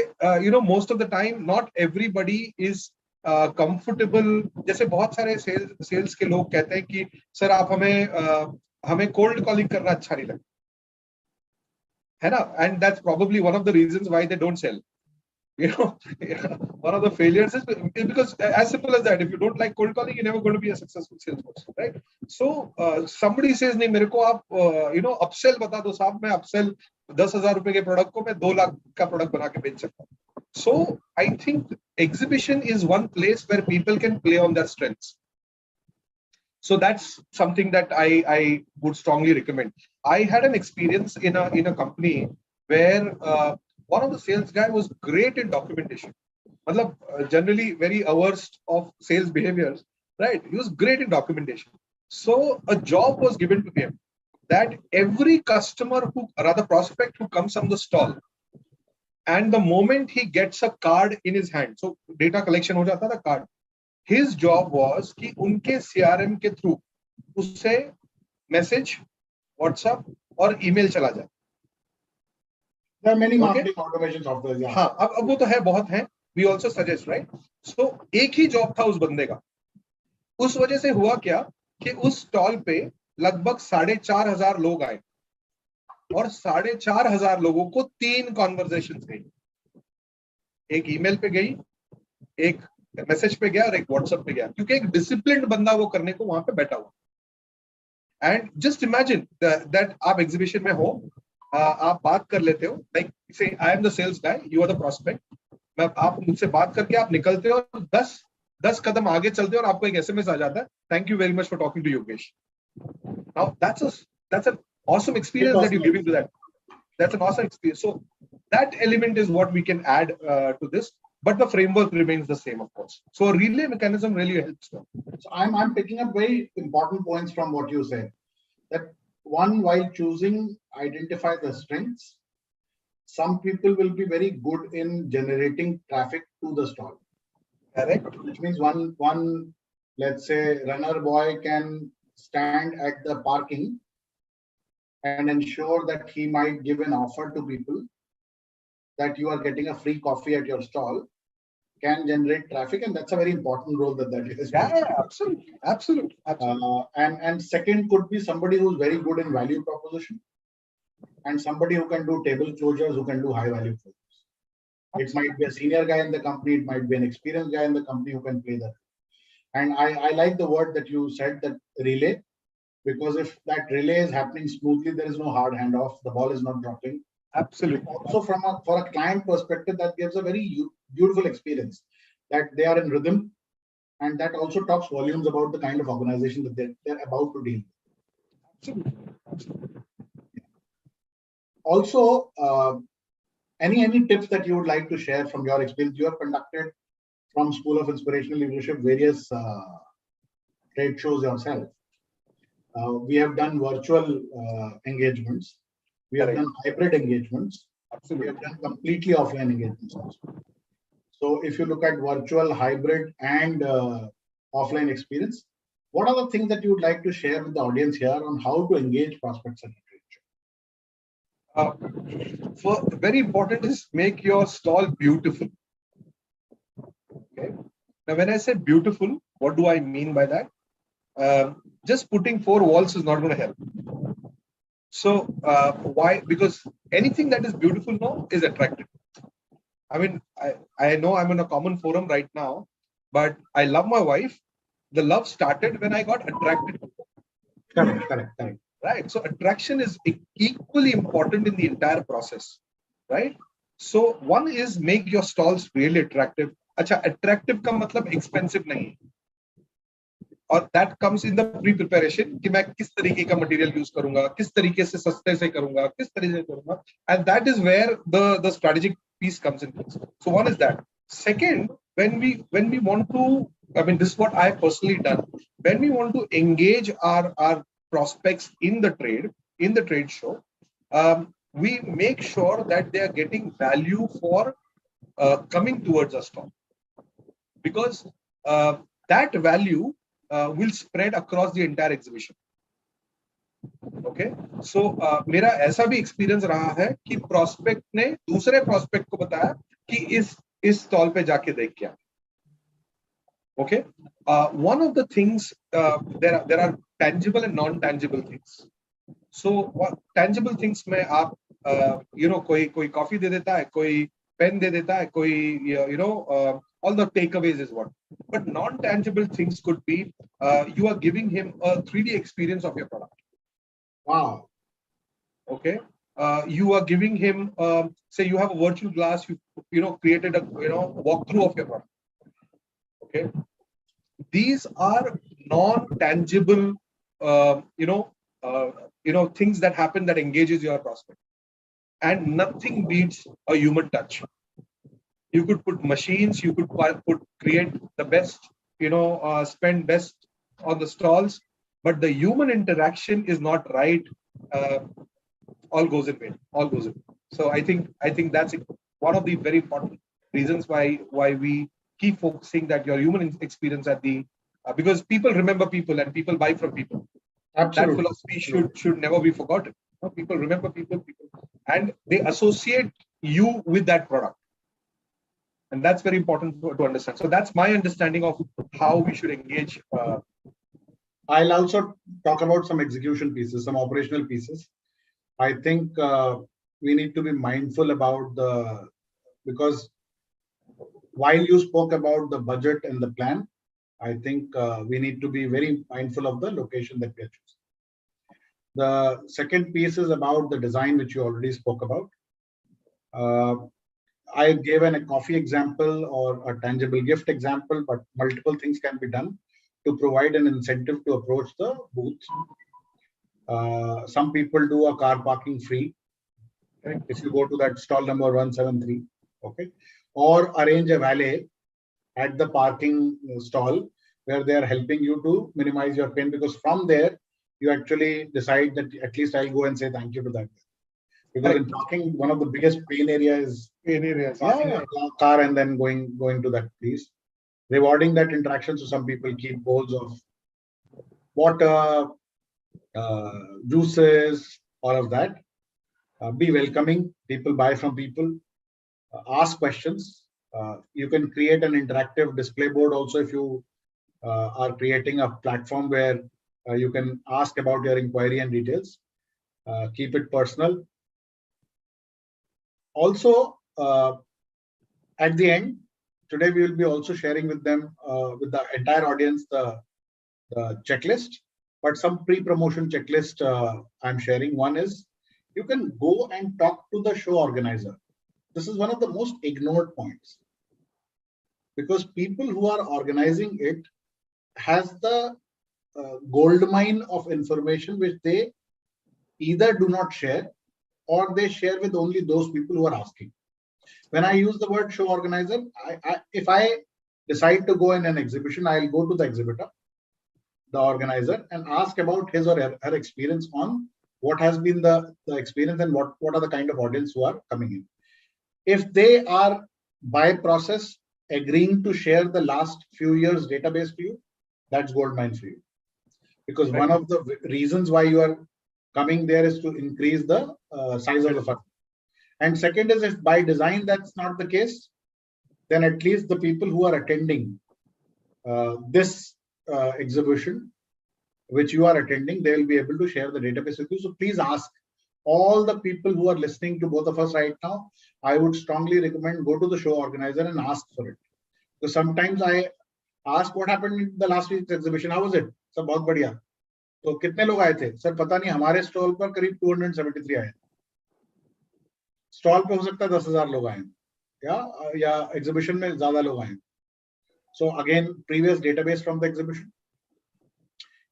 you know most of the time not everybody is comfortable. जैसे बहुत सारे सेल्स के लोग कहते हैं कि सर आप हमें कोल्ड कॉलिंग करना अच्छा नहीं लगता, है ना, and that's probably one of the reasons why they don't sell. You know, one of the failures is because as simple as that, if you don't like cold calling, you're never going to be a successful salesperson, right? So somebody says नहीं मेरे को आप you know upsell बता दो साहब, मैं upsell 10,000 रुपए के प्रोडक्ट को मैं 2 लाख का प्रोडक्ट बना के बेच सकता हूँ। So I think exhibition is one place where people can play on their strengths. So that's something that I would strongly recommend. I had an experience in a company where one of the sales guy was great in documentation. Matlab, generally very averse of sales behaviors, right? He was great in documentation. So a job was given to him that every customer prospect who comes on the stall, and the moment he gets a card in his hand, so data collection ho jata tha card, his job was कि उनके CRM के through उससे message, WhatsApp और email चला जाए। There are many marketing automation software. Yeah. हाँ, अब वो तो है, बहुत है। We also suggest, right? So एक ही जॉब था उस बंदे का। उस वजह से हुआ क्या कि उस स्टॉल पे लगभग 4,500 लोग आए और 4,500 लोगों को 3 कॉन्वर्सेशंस गई। एक ईमेल पे गई, एक मैसेज पे गया और एक व्हाट्सएप पे गया, क्योंकि एक डिसिप्लिन्ड बंदा वो करने को वहां पे बैठा हुआ। एंड जस्ट इमेजिन दैट आप एग्जीबिशन में हो, आप बात कर लेते हो, like say I am the sales guy, you are the prospect, आप मुझसे बात करके आप निकलते हो, 10 कदम आगे चलते हो और आपको एक एसएमएस आ जाता है, thank you very much for talking to Yogesh. Now that's an awesome experience that you're giving to that. That's an awesome experience. So that element is what we can add to this, but the framework remains the same, of course. So a relay mechanism really helps them. So I'm picking up very important points from what you said. That one, while choosing, identify the strengths. Some people will be very good in generating traffic to the stall. Correct. Which means one, let's say, runner boy can stand at the parking and ensure that he might give an offer to people that you are getting a free coffee at your stall, can generate traffic, and that's a very important role that is. Yeah, absolutely. And second could be somebody who's very good in value proposition, and somebody who can do table closures, who can do high value closures. It might be a senior guy in the company, it might be an experienced guy in the company who can play that. And I like the word that you said, that relay, because if that relay is happening smoothly, there is no hard handoff, the ball is not dropping. Absolutely. Also, for a client perspective, that gives a very beautiful experience, that they are in rhythm, and that also talks volumes about the kind of organization that they're about to deal with. Absolutely. Also, any tips that you would like to share from your experience? You have conducted from School of Inspirational Leadership various trade shows yourself. We have done virtual engagements. We have done hybrid engagements. Absolutely. We have done completely offline engagements also. So if you look at virtual, hybrid, and offline experience, what are the things that you would like to share with the audience here on how to engage prospects at a trade show? Very important is make your stall beautiful. Okay. Now, when I say beautiful, what do I mean by that? Just putting 4 walls is not going to help. So why? Because anything that is beautiful now is attractive. I mean, I know I'm in a common forum right now, but I love my wife. The love started when I got attracted to her. Correct. Right. So attraction is equally important in the entire process, right? So one is make your stalls really attractive. Acha, attractive ka matlab expensive nahi. और that comes in the pre-preparation कि मैं किस तरीके का material use करूंगा, किस तरीके से सस्ते से करूंगा, किस तरीके से करूंगा, and that is where the strategic piece comes in place. So one is that. Second, when we want to, I mean, this is what I have personally done. When we want to engage our prospects in the trade show, we make sure that they are getting value for coming towards a stall, because that value will spread across the entire exhibition. Okay, so मेरा ऐसा भी experience रहा है कि prospect ने दूसरे prospect को बताया कि इस stall पे जाके देख क्या. Okay, one of the things, there are tangible and non-tangible things. So what tangible things में आप कोई coffee दे देता है, कोई pen दे देता है, कोई all the takeaways is what. But non-tangible things could be you are giving him a 3D experience of your product. Wow. Okay, you are giving him say you have a virtual glass, you created a walkthrough of your product. Okay, these are non-tangible things that happen that engages your prospect, and nothing beats a human touch. You could put machines, you could create the best, spend best on the stalls, but the human interaction is not right. All goes in vain. All goes in vain. So I think that's one of the very important reasons why we keep focusing that your human experience at the because people remember people and people buy from people. Absolutely. That philosophy should never be forgotten. People remember people, and they associate you with that product. And that's very important to understand. So that's my understanding of how we should engage. I'll also talk about some execution pieces, some operational pieces. I think we need to be mindful about because while you spoke about the budget and the plan, I think we need to be very mindful of the location that we are choosing. The second piece is about the design, which you already spoke about. I gave a coffee example or a tangible gift example, but multiple things can be done to provide an incentive to approach the booth. Some people do a car parking free. Okay? If you go to that stall number 173, okay, or arrange a valet at the parking stall where they are helping you to minimize your pain, because from there you actually decide that at least I'll go and say thank you to that. Because in parking, one of the biggest pain areas is parking a car and then going to that place. Rewarding that interaction, so some people keep bowls of water, juices, all of that. Be welcoming. People buy from people. Ask questions. You can create an interactive display board also if you are creating a platform where you can ask about your inquiry and details. Keep it personal. Also, at the end, today we will be also sharing with them, with the entire audience, the checklist, but some pre-promotion checklist I'm sharing. One is you can go and talk to the show organizer. This is one of the most ignored points, because people who are organizing it has the gold mine of information which they either do not share or they share with only those people who are asking. When I use the word show organizer, if I decide to go in an exhibition, I'll go to the exhibitor, the organizer, and ask about his or her experience on what has been the experience and what are the kind of audience who are coming in. If they are by process agreeing to share the last few years database to you, that's gold mine for you. Because one of the reasons why you are coming there is to increase the size of the fund. And second is, if by design that's not the case, then at least the people who are attending this exhibition, which you are attending, they will be able to share the database with you. So please ask all the people who are listening to both of us right now. I would strongly recommend go to the show organizer and ask for it. Because sometimes I ask what happened in the last week's exhibition. How was it? सब बहुत बढ़िया. तो कितने लोग आए थे? Sir पता नहीं, हमारे स्टॉल पर करीब 273 आए. स्टॉल पे हो सकता है 10,000 लोग आए या एग्जीबिशन में ज्यादा लोग आए. So again, previous database from the exhibition,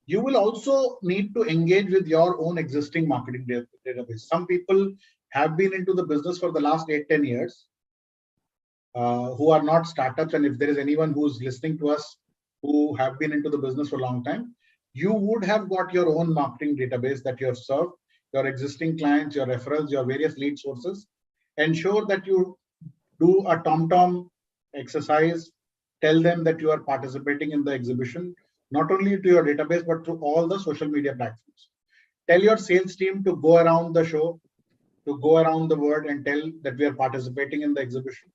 You will also need to engage with your own existing marketing database. Some people have been into the business for the last 8-10 years, who are not startups. And if there is anyone who's listening to us who have been into the business for a long time, you would have got your own marketing database that you have served, your existing clients, your referrals, your various lead sources. Ensure that you do a tom-tom exercise. Tell them that you are participating in the exhibition, not only to your database, but through all the social media platforms. Tell your sales team to go around the show, to go around the world and tell that we are participating in the exhibition,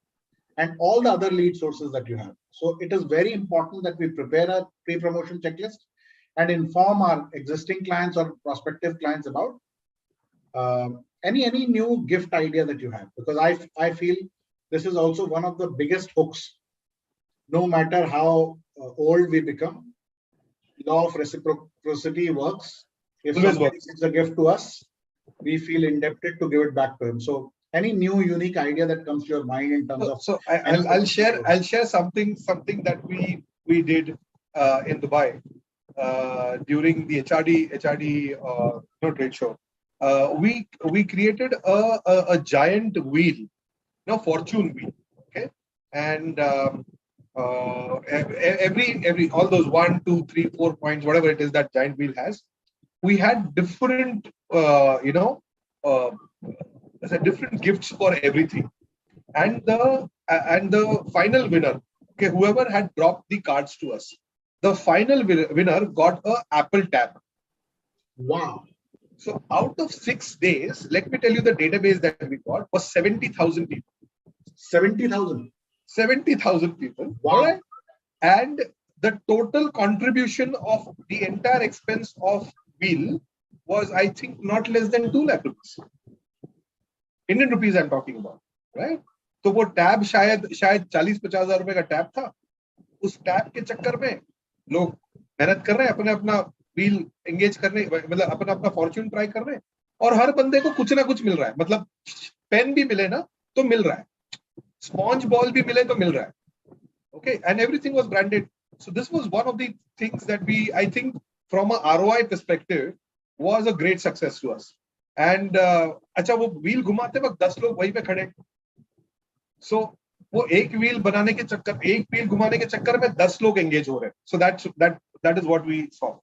and all the other lead sources that you have. So it is very important that we prepare a pre-promotion checklist and inform our existing clients or prospective clients about any new gift idea that you have, because I feel this is also one of the biggest hooks. No matter how old we become, law of reciprocity works. If somebody gives a gift to us, we feel indebted to give it back to him. So any new unique idea that comes to your mind in terms of, so I'll share something that we did in Dubai during the HRD trade show. We created a giant wheel, fortune wheel, okay, and every all those 1, 2, 3, 4 points, whatever it is that giant wheel has, we had different different gifts for everything, and the final winner, okay, whoever had dropped the cards to us, the final winner got a Apple tab. Wow. So out of 6 days, let me tell you, the database that we got was 70,000 people. 70,000. 70,000 people. Wow. All right? And the total contribution of the entire expense of wheel was, I think, not less than 2 lakh rupees. Indian rupees I'm talking about, right? तो वो tab शायद 40-50 हजार रुपए का tab था. उस tab के चक्कर में लोग मेहनत कर रहे हैं, अपना व्हील एंगेज करने, मतलब अपना फॉर्च्यून ट्राई कर रहे हैं, और हर बंदे को कुछ ना कुछ मिल रहा है. मतलब पेन भी मिले ना तो मिल रहा है, स्पॉन्ज बॉल भी मिले तो मिल रहा है. Okay, and everything was branded. So this was one of the things that I think from a ROI perspective was a great success to us. And अच्छा, वो व्हील घुमाते वक्त 10 लोग वहीं पे खड़े. So वो एक व्हील बनाने के चक्कर, एक व्हील घुमाने के चक्कर में 10 लोग एंगेज हो रहे हैं. So that is what we saw.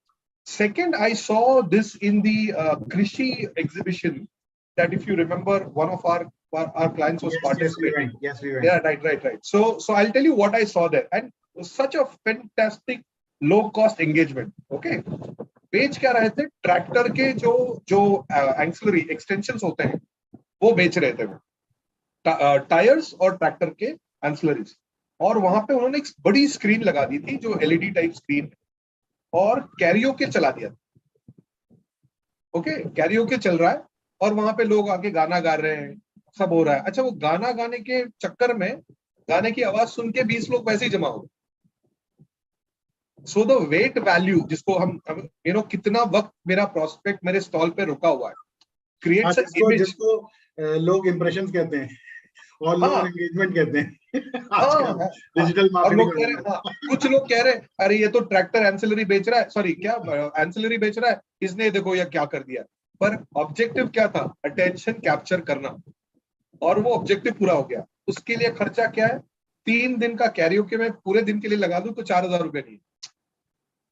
Second, I saw this in the Krishi exhibition, that if you remember, one of our clients was participating. Yes, we went. Yeah, right. So I'll tell you what I saw there, and it was such a fantastic low cost engagement. Okay, बेच क्या रहे थे, tractor के जो axillary extensions होते हैं वो बेच रहे थे, टायर्स और ट्रैक्टर के एंसिलरीज. और वहां पे उन्होंने एक बड़ी स्क्रीन लगा दी थी जो LED टाइप स्क्रीन, और कैरियोके चला दिया. ओके, कैरियोके चल रहा है और वहां पे लोग आके गाना गा रहे हैं, सब हो रहा है. अच्छा, वो गाना गाने के चक्कर में गाने की आवाज सुन के 20 लोग वैसे ही जमा हो. सो द वेट वैल्यू, जिसको हम कितना वक्त मेरा प्रोस्पेक्ट मेरे स्टॉल पे रुका हुआ है, क्रिएट्स एन इमेज, जिसको लोग इंप्रेशंस कहते हैं और लोग एंगेजमेंट कहते हैं. Digital marketing. कुछ लोग कह रहे हैं, अरे ये तो ट्रैक्टर एंसिलरी बेच रहा है, सॉरी क्या एंसिलरी बेच रहा है, इसने देखो ये क्या कर दिया. पर ऑब्जेक्टिव क्या था? अटेंशन कैप्चर करना, और वो ऑब्जेक्टिव पूरा हो गया. उसके लिए खर्चा क्या है? 3 दिन का कैरियोके में पूरे दिन के लिए लगा दूं तो 4,000 रुपए नहीं.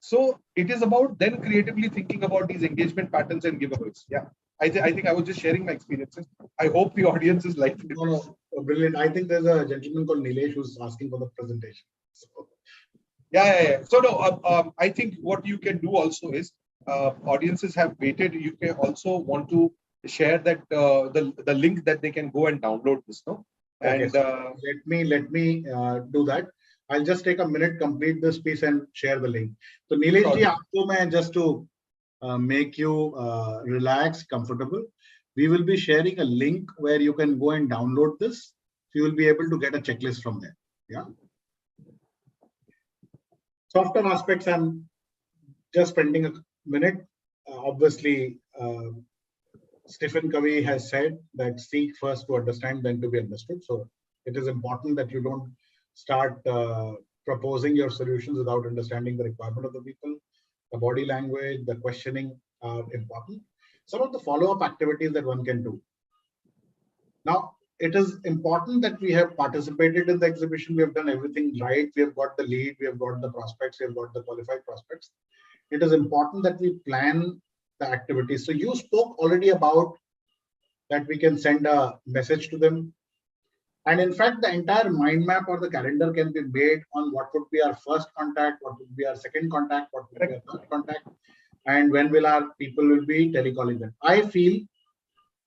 So it is about then creatively thinking about these engagement patterns and giveaways. Yeah, I think I was just sharing my experiences. I hope the audience is like it. No, brilliant. I think there's a gentleman called Nilesh who's asking for the presentation. So. Yeah. So no, I think what you can do also is, audiences have waited. You can also want to share that the link that they can go and download this. No, and okay, so let me do that. I'll just take a minute, complete this piece and share the link. So Nilesh ji, aapko main just to make you relax, comfortable, we will be sharing a link where you can go and download this. So you will be able to get a checklist from there. Yeah. Softer aspects, I'm just spending a minute. Obviously, Stephen Covey has said that seek first to understand, then to be understood. So it is important that you don't start proposing your solutions without understanding the requirement of the people. The body language, the questioning are important. Some of the follow-up activities that one can do. Now, it is important that we have participated in the exhibition. We have done everything right. We have got the lead. We have got the prospects. We have got the qualified prospects. It is important that we plan the activities. So you spoke already about that we can send a message to them. And in fact, the entire mind map or the calendar can be made on what would be our first contact, what would be our second contact, what would be our third contact, and when will our people will be telecalling them. I feel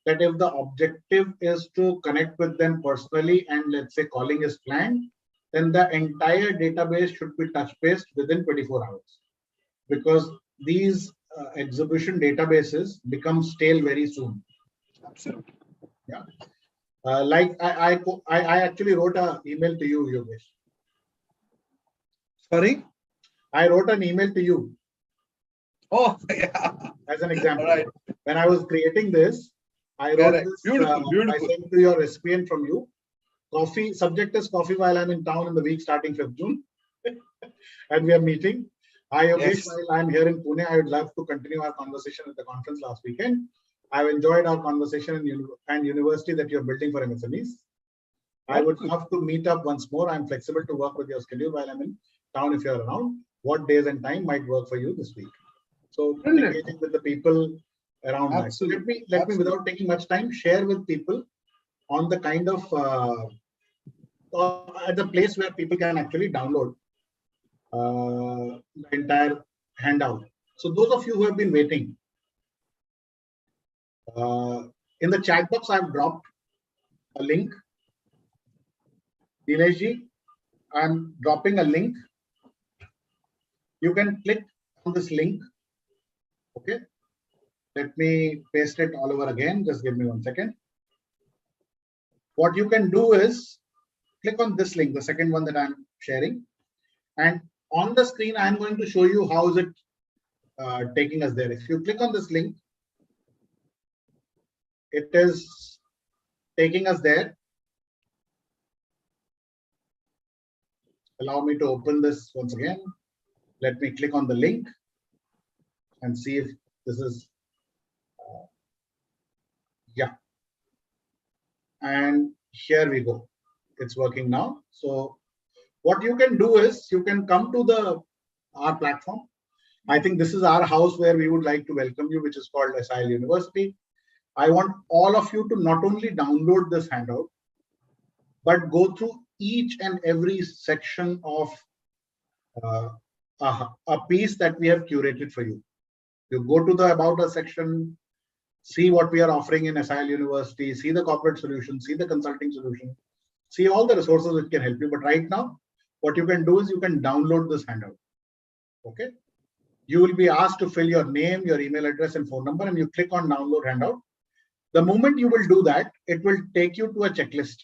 that if the objective is to connect with them personally and let's say calling is planned, then the entire database should be touch-based within 24 hours. Because these exhibition databases become stale very soon. Absolutely. Yeah. Like I actually wrote an email to you, Yogesh. Sorry? I wrote an email to you. Oh, yeah. As an example. All right. When I was creating this, I wrote Correct. this Beautiful. I sent to your recipient from you. Coffee, subject is coffee while I'm in town in the week starting 5th June. And we are meeting. Hi, Yogesh, while I'm here in Pune, I would love to continue our conversation at the conference last weekend. I've enjoyed our conversation and university that you're building for MSMEs. I would love to meet up once more. I'm flexible to work with your schedule while I'm in town if you're around. What days and time might work for you this week? So engaging with the people around that. So let me, without taking much time, share with people on the kind of at the place where people can actually download the entire handout. So those of you who have been waiting, in the chat box, I've dropped a link. Dineshji, I'm dropping a link. You can click on this link. Okay. Let me paste it all over again. Just give me 1 second. What you can do is click on this link, the second one that I'm sharing. And on the screen, I'm going to show you how is it taking us there. If you click on this link, it is taking us there. Allow me to open this once again. Let me click on the link and see if this is, yeah. And here we go. It's working now. So what you can do is you can come to our platform. I think this is our house where we would like to welcome you, which is called SIL University. I want all of you to not only download this handout, but go through each and every section of a piece that we have curated for you. You go to the About Us section, see what we are offering in SIL University, see the corporate solution, see the consulting solution, see all the resources which can help you. But right now, what you can do is you can download this handout. Okay. You will be asked to fill your name, your email address, and phone number, and you click on download handout. The moment you will do that, it will take you to a checklist.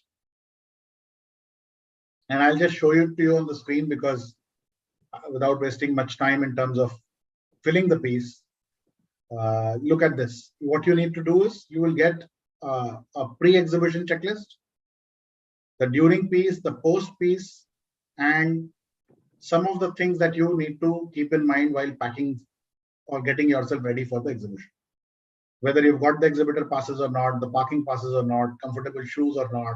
And I'll just show it to you on the screen because without wasting much time in terms of filling the piece, look at this. What you need to do is you will get a pre-exhibition checklist, the during piece, the post piece, and some of the things that you need to keep in mind while packing or getting yourself ready for the exhibition. Whether you've got the exhibitor passes or not, the parking passes or not, comfortable shoes or not,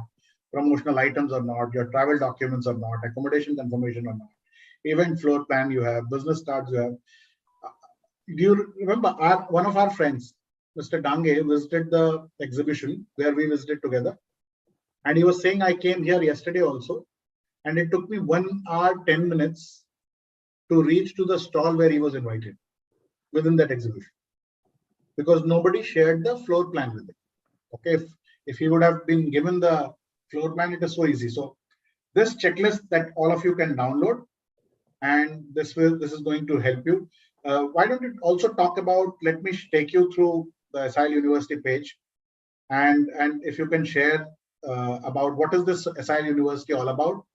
promotional items or not, your travel documents or not, accommodation confirmation or not, event floor plan you have, business cards you have. Do you remember one of our friends, Mr. Dange, visited the exhibition where we visited together. And he was saying, I came here yesterday also, and it took me 1 hour, 10 minutes to reach to the stall where he was invited within that exhibition. Because nobody shared the floor plan with him. Okay, if he would have been given the floor plan, it is so easy. So this checklist that all of you can download, and this is going to help you. Why don't you also talk about, let me take you through the SIL University page, and if you can share about what is this SIL University all about,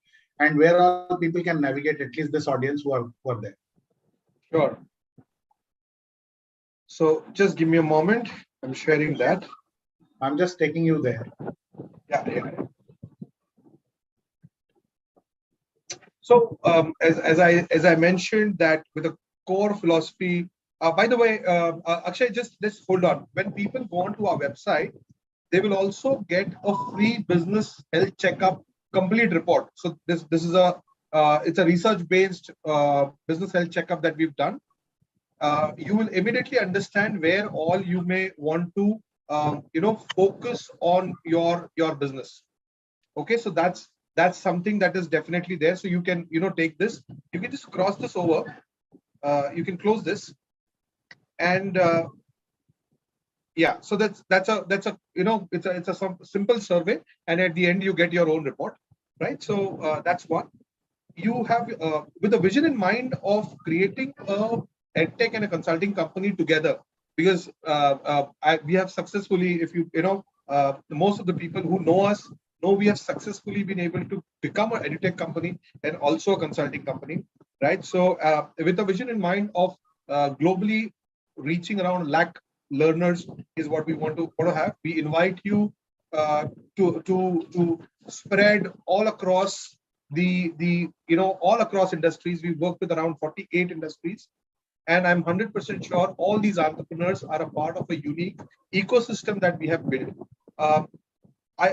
and where all people can navigate, at least this audience who are there. Sure. So just give me a moment. I'm sharing that. I'm just taking you there. Yeah. So as I mentioned that with a core philosophy. By the way, Akshay, just hold on. When people go onto our website, they will also get a free business health checkup complete report. So this is it's a research based business health checkup that we've done. You will immediately understand where all you may want to focus on your business. Okay, so that's something that is definitely there. So you can take this. You can just cross this over. You can close this, and yeah. So that's a it's a simple survey, and at the end you get your own report, right? So that's one. You have with a vision in mind of creating a edtech and a consulting company together, because we have successfully, if most of the people who know us know we have successfully been able to become an edtech company and also a consulting company, right? So with a vision in mind of globally reaching around lakh learners is what we want to have. We invite you to spread all across all across industries. We work with around 48 industries, and I'm 100% sure all these entrepreneurs are a part of a unique ecosystem that we have built.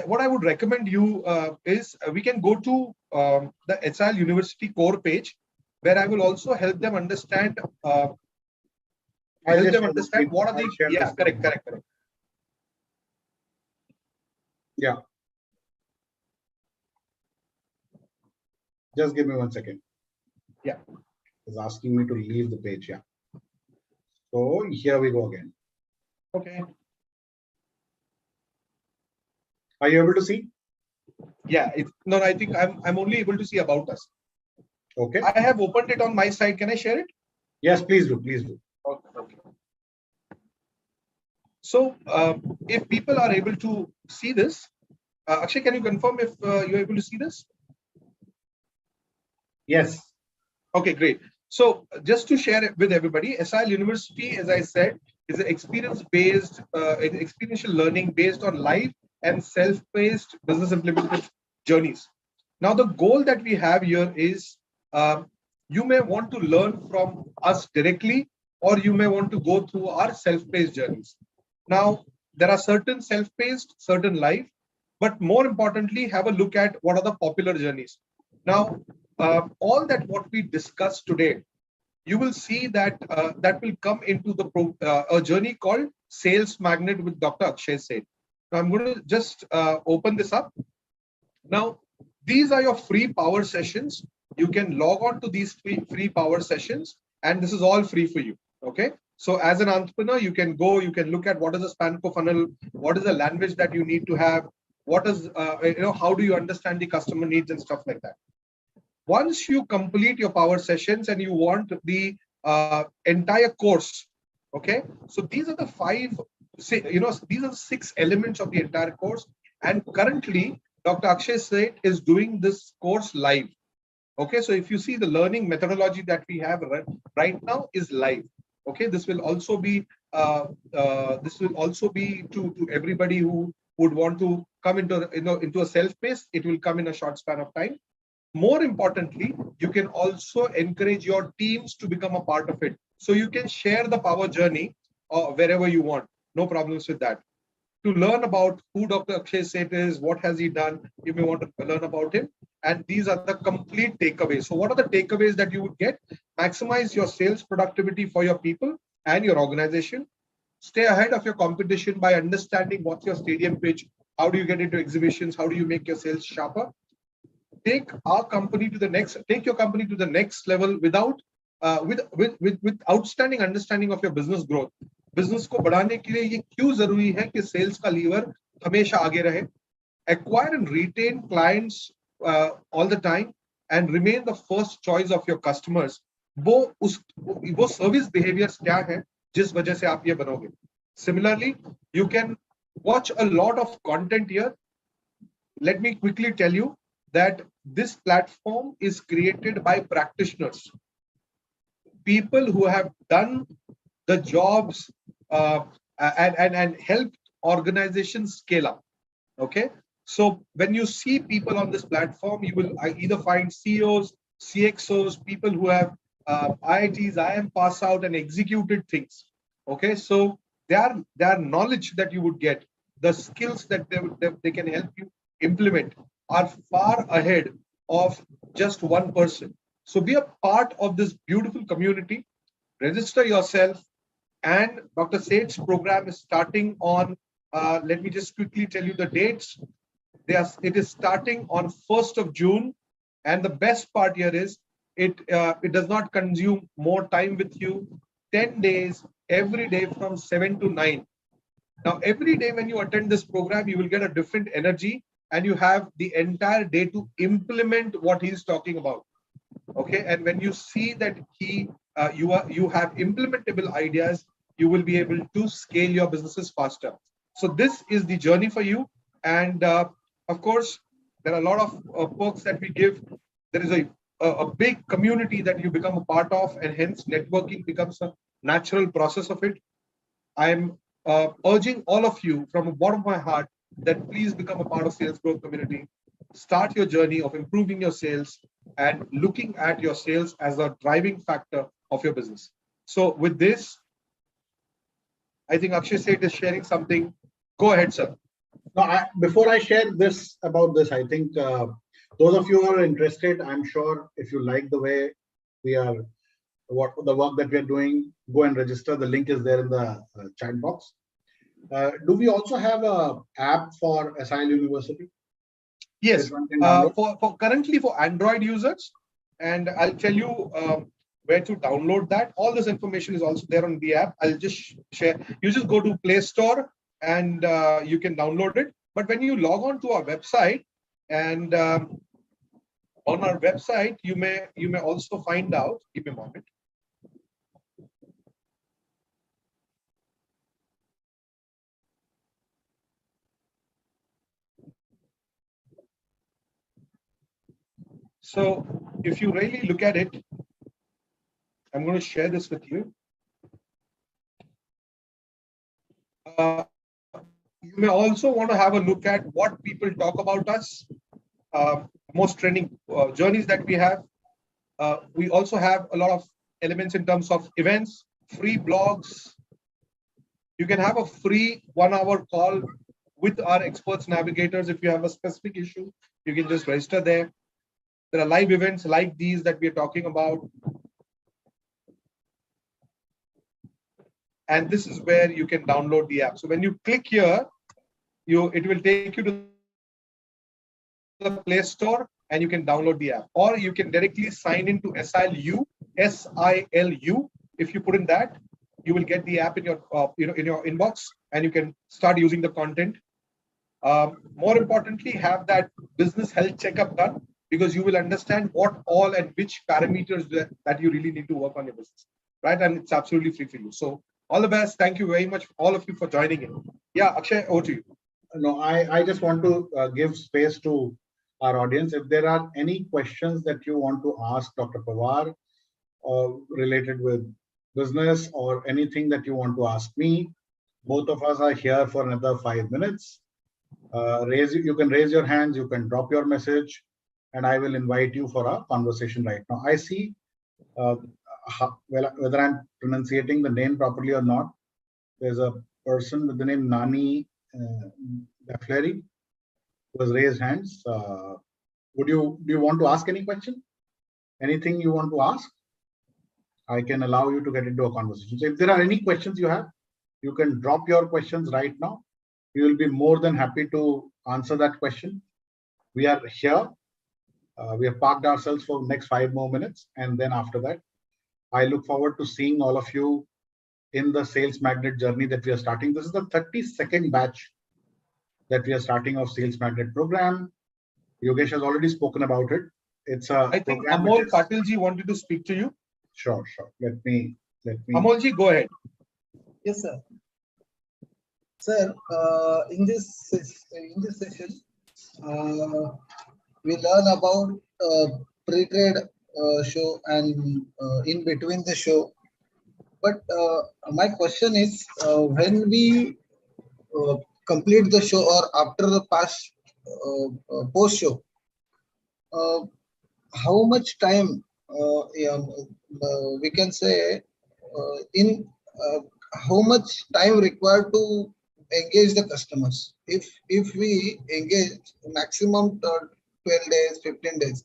What I would recommend you is we can go to the SIL University core page, where I will also help them understand what are the correct. Yeah. Just give me 1 second. Yeah. It's asking me to leave the page. Yeah. So here we go again. Okay. Are you able to see? Yeah. No, I think I'm only able to see about us. Okay. I have opened it on my side. Can I share it? Yes, please do. Please do. Okay. So if people are able to see this, Akshay, can you confirm if you're able to see this? Yes. Okay, great. So just to share it with everybody, SIL University, as I said, is an experience-based, experiential learning based on live and self-paced business implementation journeys. Now, the goal that we have here is you may want to learn from us directly, or you may want to go through our self-paced journeys. Now, there are certain self-paced, certain live, but more importantly, have a look at what are the popular journeys. Now, all that what we discussed today, you will see that that will come into the a journey called Sales Magnet with Dr. Akshay Seth. Now, I'm going to just open this up. Now, these are your free power sessions. You can log on to these free power sessions, and this is all free for you. Okay. So as an entrepreneur, you can go, you can look at what is the Spanco funnel, what is the language that you need to have, what is, how do you understand the customer needs and stuff like that. Once you complete your power sessions and you want the entire course, okay, so these are the these are the 6 elements of the entire course. And currently, Dr. Akshay Seth is doing this course live. Okay, so if you see the learning methodology that we have right now is live. Okay, this will also be to everybody who would want to come into a self-paced. It will come in a short span of time. More importantly, you can also encourage your teams to become a part of it. So you can share the power journey wherever you want. No problems with that. To learn about who Dr. Akshay Seth is, what has he done, you may want to learn about him. And these are the complete takeaways. So what are the takeaways that you would get? Maximize your sales productivity for your people and your organization. Stay ahead of your competition by understanding what's your stadium pitch. How do you get into exhibitions? How do you make your sales sharper? Take your company to the next level with outstanding understanding of your business growth. Business को बढ़ाने के लिए ये क्यों जरूरी है कि sales का lever हमेशा आगे रहे. Acquire and retain clients all the time and remain the first choice of your customers. वो service behaviors क्या है जिस वजह से आप ये बनोगे. Similarly, you can watch a lot of content here. Let me quickly tell you that this platform is created by practitioners, people who have done the jobs and helped organizations scale up. Okay, so when you see people on this platform, you will either find CEOs, CXOs, people who have IITs, IIM pass out and executed things. Okay, so their knowledge that you would get, the skills that they can help you implement are far ahead of just one person. So be a part of this beautiful community, register yourself, and Dr. Seth's program is starting on, let me just quickly tell you the dates. It is starting on 1st of June. And the best part here is it does not consume more time with you. 10 days, every day from 7 to 9. Now, every day when you attend this program, you will get a different energy and you have the entire day to implement what he's talking about. Okay, and when you see that you have implementable ideas, you will be able to scale your businesses faster. So this is the journey for you. And of course, there are a lot of perks that we give. There is a big community that you become a part of, and hence networking becomes a natural process of it. I'm urging all of you from the bottom of my heart that please become a part of Sales Growth Community. Start your journey of improving your sales and looking at your sales as a driving factor of your business. So with this, I think Akshay Seth is sharing something. Go ahead, sir. No, before I share this about this, I think those of you who are interested, I'm sure if you like the way we are, the work that we are doing, go and register. The link is there in the chat box. Do we also have a app for SIL University? Yes, for currently for Android users, and I'll tell you where to download that. All this information is also there on the app. I'll just share. You just go to Play Store and you can download it. But when you log on to our website, and on our website, you may also find out. Give me a moment. So if you really look at it, I'm going to share this with you. You may also want to have a look at what people talk about us, most trending journeys that we have. We also have a lot of elements in terms of events, free blogs. You can have a free 1-hour call with our experts navigators. If you have a specific issue, you can just register there. There are live events like these that we are talking about. And this is where you can download the app. So when you click here, it will take you to the Play Store and you can download the app. Or you can directly sign into SILU. If you put in that, you will get the app in your in your inbox and you can start using the content. More importantly, have that business health checkup done, because you will understand what all and which parameters that you really need to work on your business, right? And it's absolutely free for you. So all the best. Thank you very much, all of you, for joining in. Yeah, Akshay, over to you. No, I just want to give space to our audience. If there are any questions that you want to ask Dr. Pawar, related with business, or anything that you want to ask me, both of us are here for another 5 minutes. You can raise your hands, you can drop your message, and I will invite you for a conversation right now. I see, whether I'm pronunciating the name properly or not, there's a person with the name Nani Dafleri who has raised hands. Do you want to ask any question? Anything you want to ask? I can allow you to get into a conversation. So if there are any questions you have, you can drop your questions right now. We will be more than happy to answer that question. We are here. We have parked ourselves for the next 5 more minutes. And then after that, I look forward to seeing all of you in the Sales Magnet journey that we are starting. This is the 32nd batch that we are starting of Sales Magnet program. Yogesh has already spoken about it. It's a I think Amol Patilji wanted to speak to you. Sure. Let me. Amolji, go ahead. Yes, sir. Sir, in this session, we learn about pre-trade show and in between the show. But my question is, when we complete the show or after the post show, how much time we can say in how much time required to engage the customers. If we engage maximum 12 days, 15 days,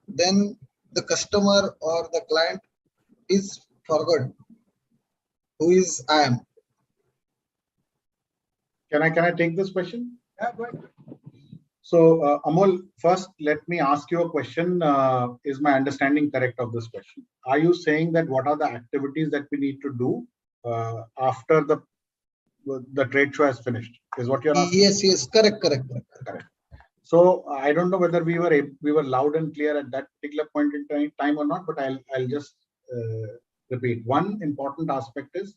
then the customer or the client is forgot who is I am. Can I take this question? Yeah, go ahead. So Amol, first let me ask you a question. Is my understanding correct of this question? Are you saying that what are the activities that we need to do after the trade show has finished? Is what you're asking? Yes, correct. So I don't know whether we were loud and clear at that particular point in time or not, but I'll just repeat. One important aspect is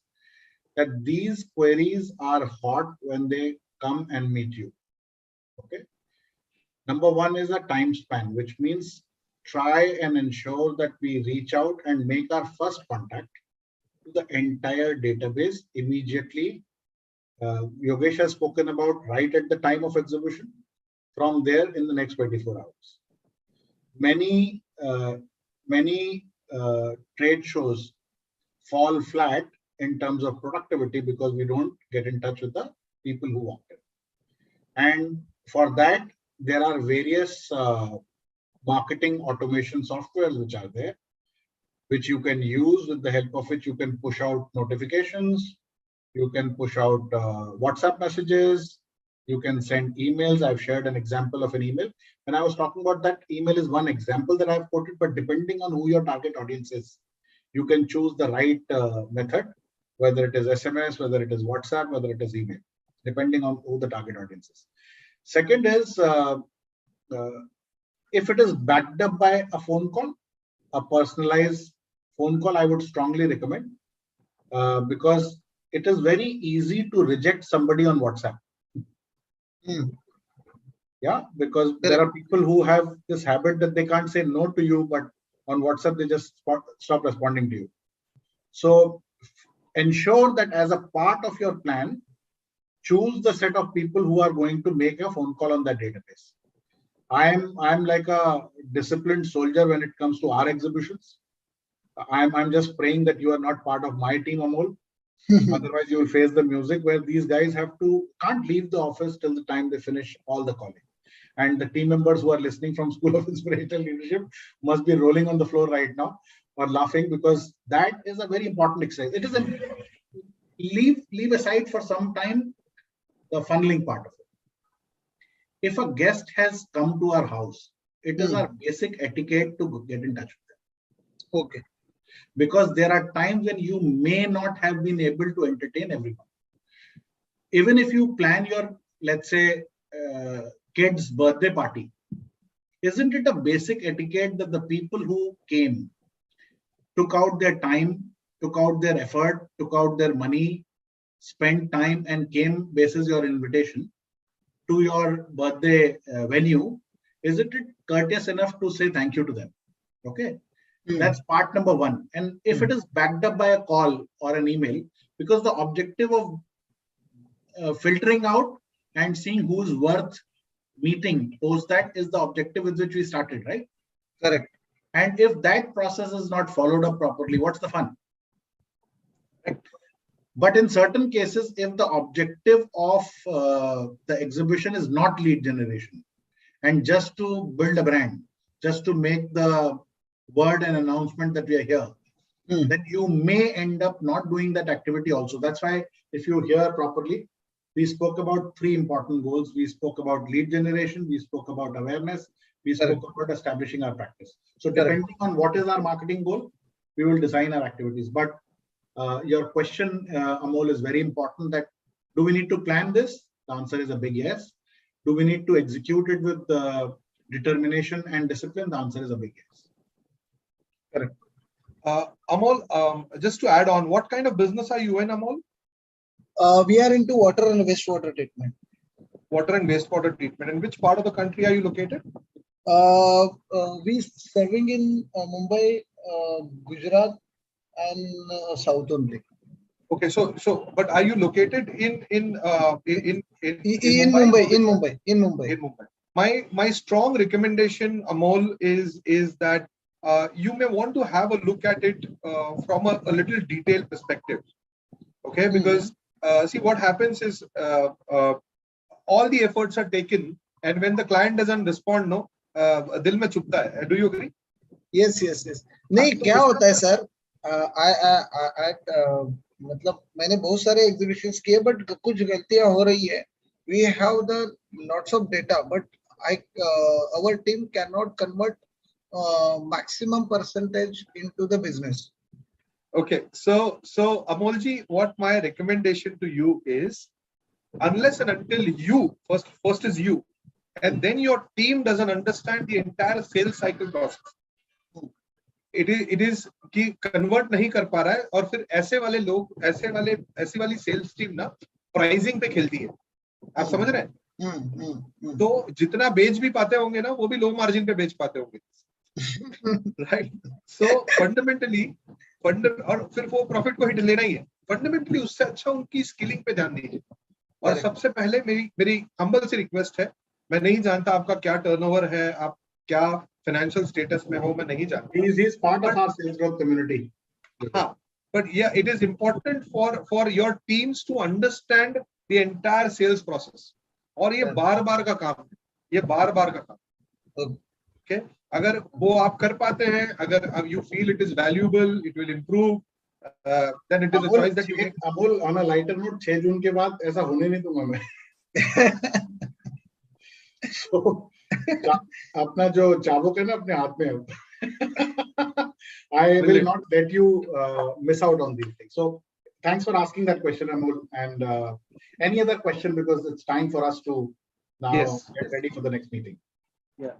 that these queries are hot when they come and meet you. Okay. Number one is a time span, which means try and ensure that we reach out and make our first contact to the entire database immediately. Yogesh has spoken about right at the time of exhibition. From there, in the next 24 hours. Many trade shows fall flat in terms of productivity because we don't get in touch with the people who want it. And for that, there are various marketing automation softwares which are there, which you can use, with the help of which you can push out notifications, you can push out WhatsApp messages, you can send emails. I've shared an example of an email. When I was talking about that, email is one example that I've quoted, but depending on who your target audience is, you can choose the right method, whether it is SMS, whether it is WhatsApp, whether it is email, depending on who the target audience is. Second is, if it is backed up by a phone call, a personalized phone call, I would strongly recommend, because it is very easy to reject somebody on WhatsApp. Yeah, because there are people who have this habit that they can't say no to you, but on WhatsApp they just stop responding to you. So ensure that as a part of your plan, choose the set of people who are going to make a phone call on that database. I'm like a disciplined soldier when it comes to our exhibitions. I'm just praying that you are not part of my team, Amol. Otherwise, you will face the music where these guys can't leave the office till the time they finish all the calling. And the team members who are listening from School of Inspirational Leadership must be rolling on the floor right now or laughing, because that is a very important exercise. It is a leave aside for some time the funneling part of it. If a guest has come to our house, it is our basic etiquette to get in touch with them. Okay. Because there are times when you may not have been able to entertain everyone. Even if you plan your, let's say, kid's birthday party, isn't it a basic etiquette that the people who came took out their time, took out their effort, took out their money, spent time and came basis your invitation to your birthday venue? Isn't it courteous enough to say thank you to them? Okay. That's part number one. And if it is backed up by a call or an email, because the objective of filtering out and seeing who's worth meeting post that is the objective with which we started, right? Correct. And if that process is not followed up properly, what's the fun? Correct. But in certain cases, if the objective of the exhibition is not lead generation and just to build a brand, just to make the word and announcement that we are here, then you may end up not doing that activity also. That's why, if you hear properly, we spoke about 3 important goals. We spoke about lead generation, we spoke about awareness, we spoke about establishing our practice. So depending on what is our marketing goal, we will design our activities. But your question, Amol, is very important, that do we need to plan this? The answer is a big yes. Do we need to execute it with determination and discipline? The answer is a big yes. Correct. Amol, just to add on, what kind of business are you in, Amol? We are into water and wastewater treatment. Water and wastewater treatment. In which part of the country are you located? We serving in Mumbai, Gujarat, and South only. Okay, so but are you located in Mumbai? In Mumbai. My strong recommendation, Amol, is that you may want to have a look at it from a little detailed perspective. Okay, because see what happens is all the efforts are taken, and when the client doesn't respond, no, dil mein chubta hai. Do you agree? Yes. नहीं क्या होता है sir, मतलब मैंने बहुत सारे exhibitions किए but कुछ गलतियां हो रही है. We have the lots of data, but our team cannot convert maximum percentage into the business. Okay, so Amolji, what my recommendation to you is, unless and until you first is you, and then your team doesn't understand the entire sales cycle process. It is कि convert नहीं कर पा रहा है, और फिर ऐसे वाली sales team ना pricing पे खेलती है. आप समझ रहे हैं? तो जितना बेच भी पाते होंगे ना, वो भी लो मार्जिन पे बेच पाते होंगे. Right? So fundamentally, और फिर वो प्रॉफिट को हिट लेना ही है. फंडामेंटली उससे अच्छा उनकी स्किलिंग पे ध्यान दीजिए. और सबसे पहले मेरी हम्बल सी रिक्वेस्ट है, मैं नहीं जानता आपका क्या टर्नओवर है, आप क्या फाइनेंशियल स्टेटस में हो, मैं नहीं जानता. He is part of our sales growth community. हाँ, but yeah, it is important for your teams to understand the entire sales process. और ये बार-बार का काम है, ये बार-बार का काम. Okay, अगर वो आप कर पाते हैं, अगर you feel it is valuable, it will improve, then it is a choice that you make. Amol, on a lighter note, 6 जून के बाद ऐसा होने नहीं दूंगा मैं. So, अपना जो चाबुक है ना अपने हाथ में है. I will not let you miss out on these things. So thanks for asking that question, Amol. And any other question, because it's time for us to now get ready for the next meeting. Yeah.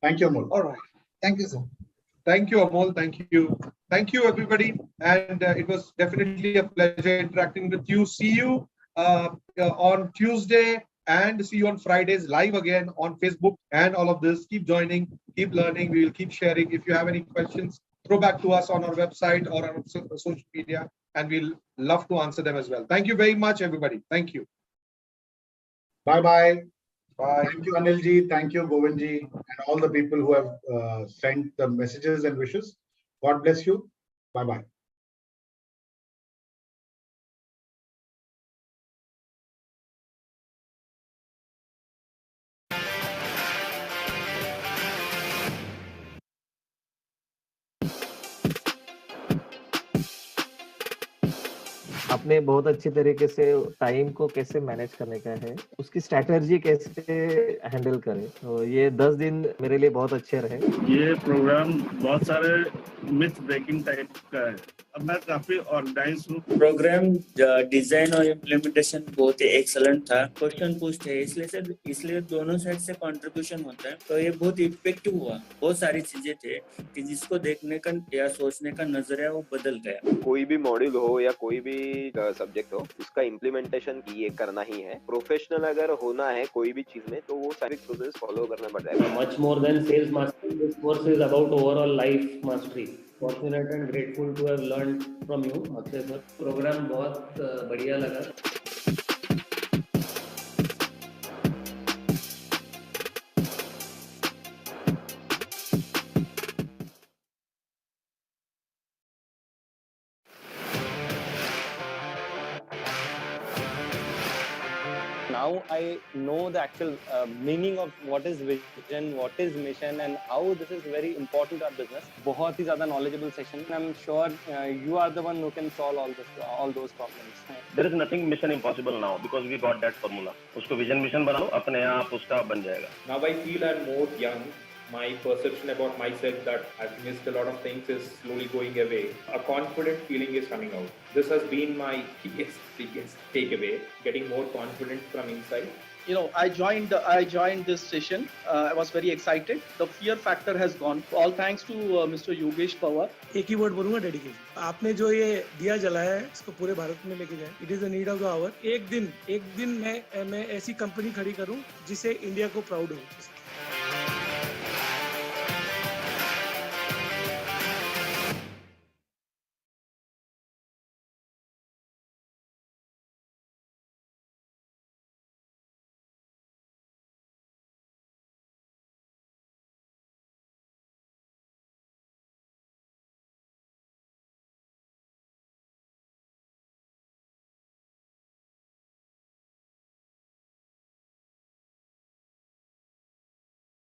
Thank you, Amol. All right. Thank you, sir. Thank you, Amol. Thank you, everybody. And it was definitely a pleasure interacting with you. See you on Tuesday, and see you on Fridays live again on Facebook and all of this. Keep joining, keep learning. We will keep sharing. If you have any questions, throw back to us on our website or on social media, and we'll love to answer them as well. Thank you very much, everybody. Thank you. Bye. Thank you, Anilji. Thank you, Govindji, and all the people who have sent the messages and wishes. God bless you. Bye. आपने बहुत अच्छी तरीके से time को कैसे manage करने का है, उसकी स्ट्रैटेजी कैसे हैंडल करें, तो ये 10 दिन मेरे लिए बहुत अच्छे रहे. ये प्रोग्राम बहुत सारे मिथ ब्रेकिंग टाइप का है. अब मैं काफी ऑर्गेनाइज हूँ. प्रोग्राम डिजाइन और इम्प्लीमेंटेशन बहुत ही एक्सलेंट था. क्वेश्चन पूछते हैं, इसलिए दोनों साइड से कंट्रीब्यूशन होता है, तो ये बहुत इफेक्टिव हुआ. बहुत सारी चीजें थे कि जिसको देखने का या सोचने का नजरिया वो बदल गया. कोई भी मॉड्यूल हो या कोई भी सब्जेक्ट हो, उसका इम्प्लीमेंटेशन ये करना ही है. प्रोफेशनल अगर होना है कोई भी चीज में, तो वो सारी प्रोसेस फॉलो करना पड़ता है. Much more than sales mastery, this course is about overall life mastery. Fortunate and grateful to have learned from you, Akshay sir. Programme बहुत बढ़िया लगा. Now I know the actual meaning of what is vision, what is mission, and how this is very important to our business. बहुत ही ज़्यादा knowledgeable session. I'm sure you are the one who can solve all those problems. There is nothing mission impossible now because we got that formula. उसको vision mission बना लो, अपने आप उसका बन जाएगा. Now I feel I'm more young. My perception about myself that I've missed a lot of things is slowly going away. A confident feeling is coming out. This has been my biggest takeaway, getting more confident from inside. You know, I joined this session. I was very excited. The fear factor has gone. All thanks to Mr. Yogesh Pawar. एक ही word बोलूंगा, dedication. आपने जो ये दिया जलाया है, इसको पूरे भारत में लेके जाए. It is the need of the hour. एक दिन मैं ऐसी कंपनी खड़ी करूं जिसे इंडिया को प्राउड हो.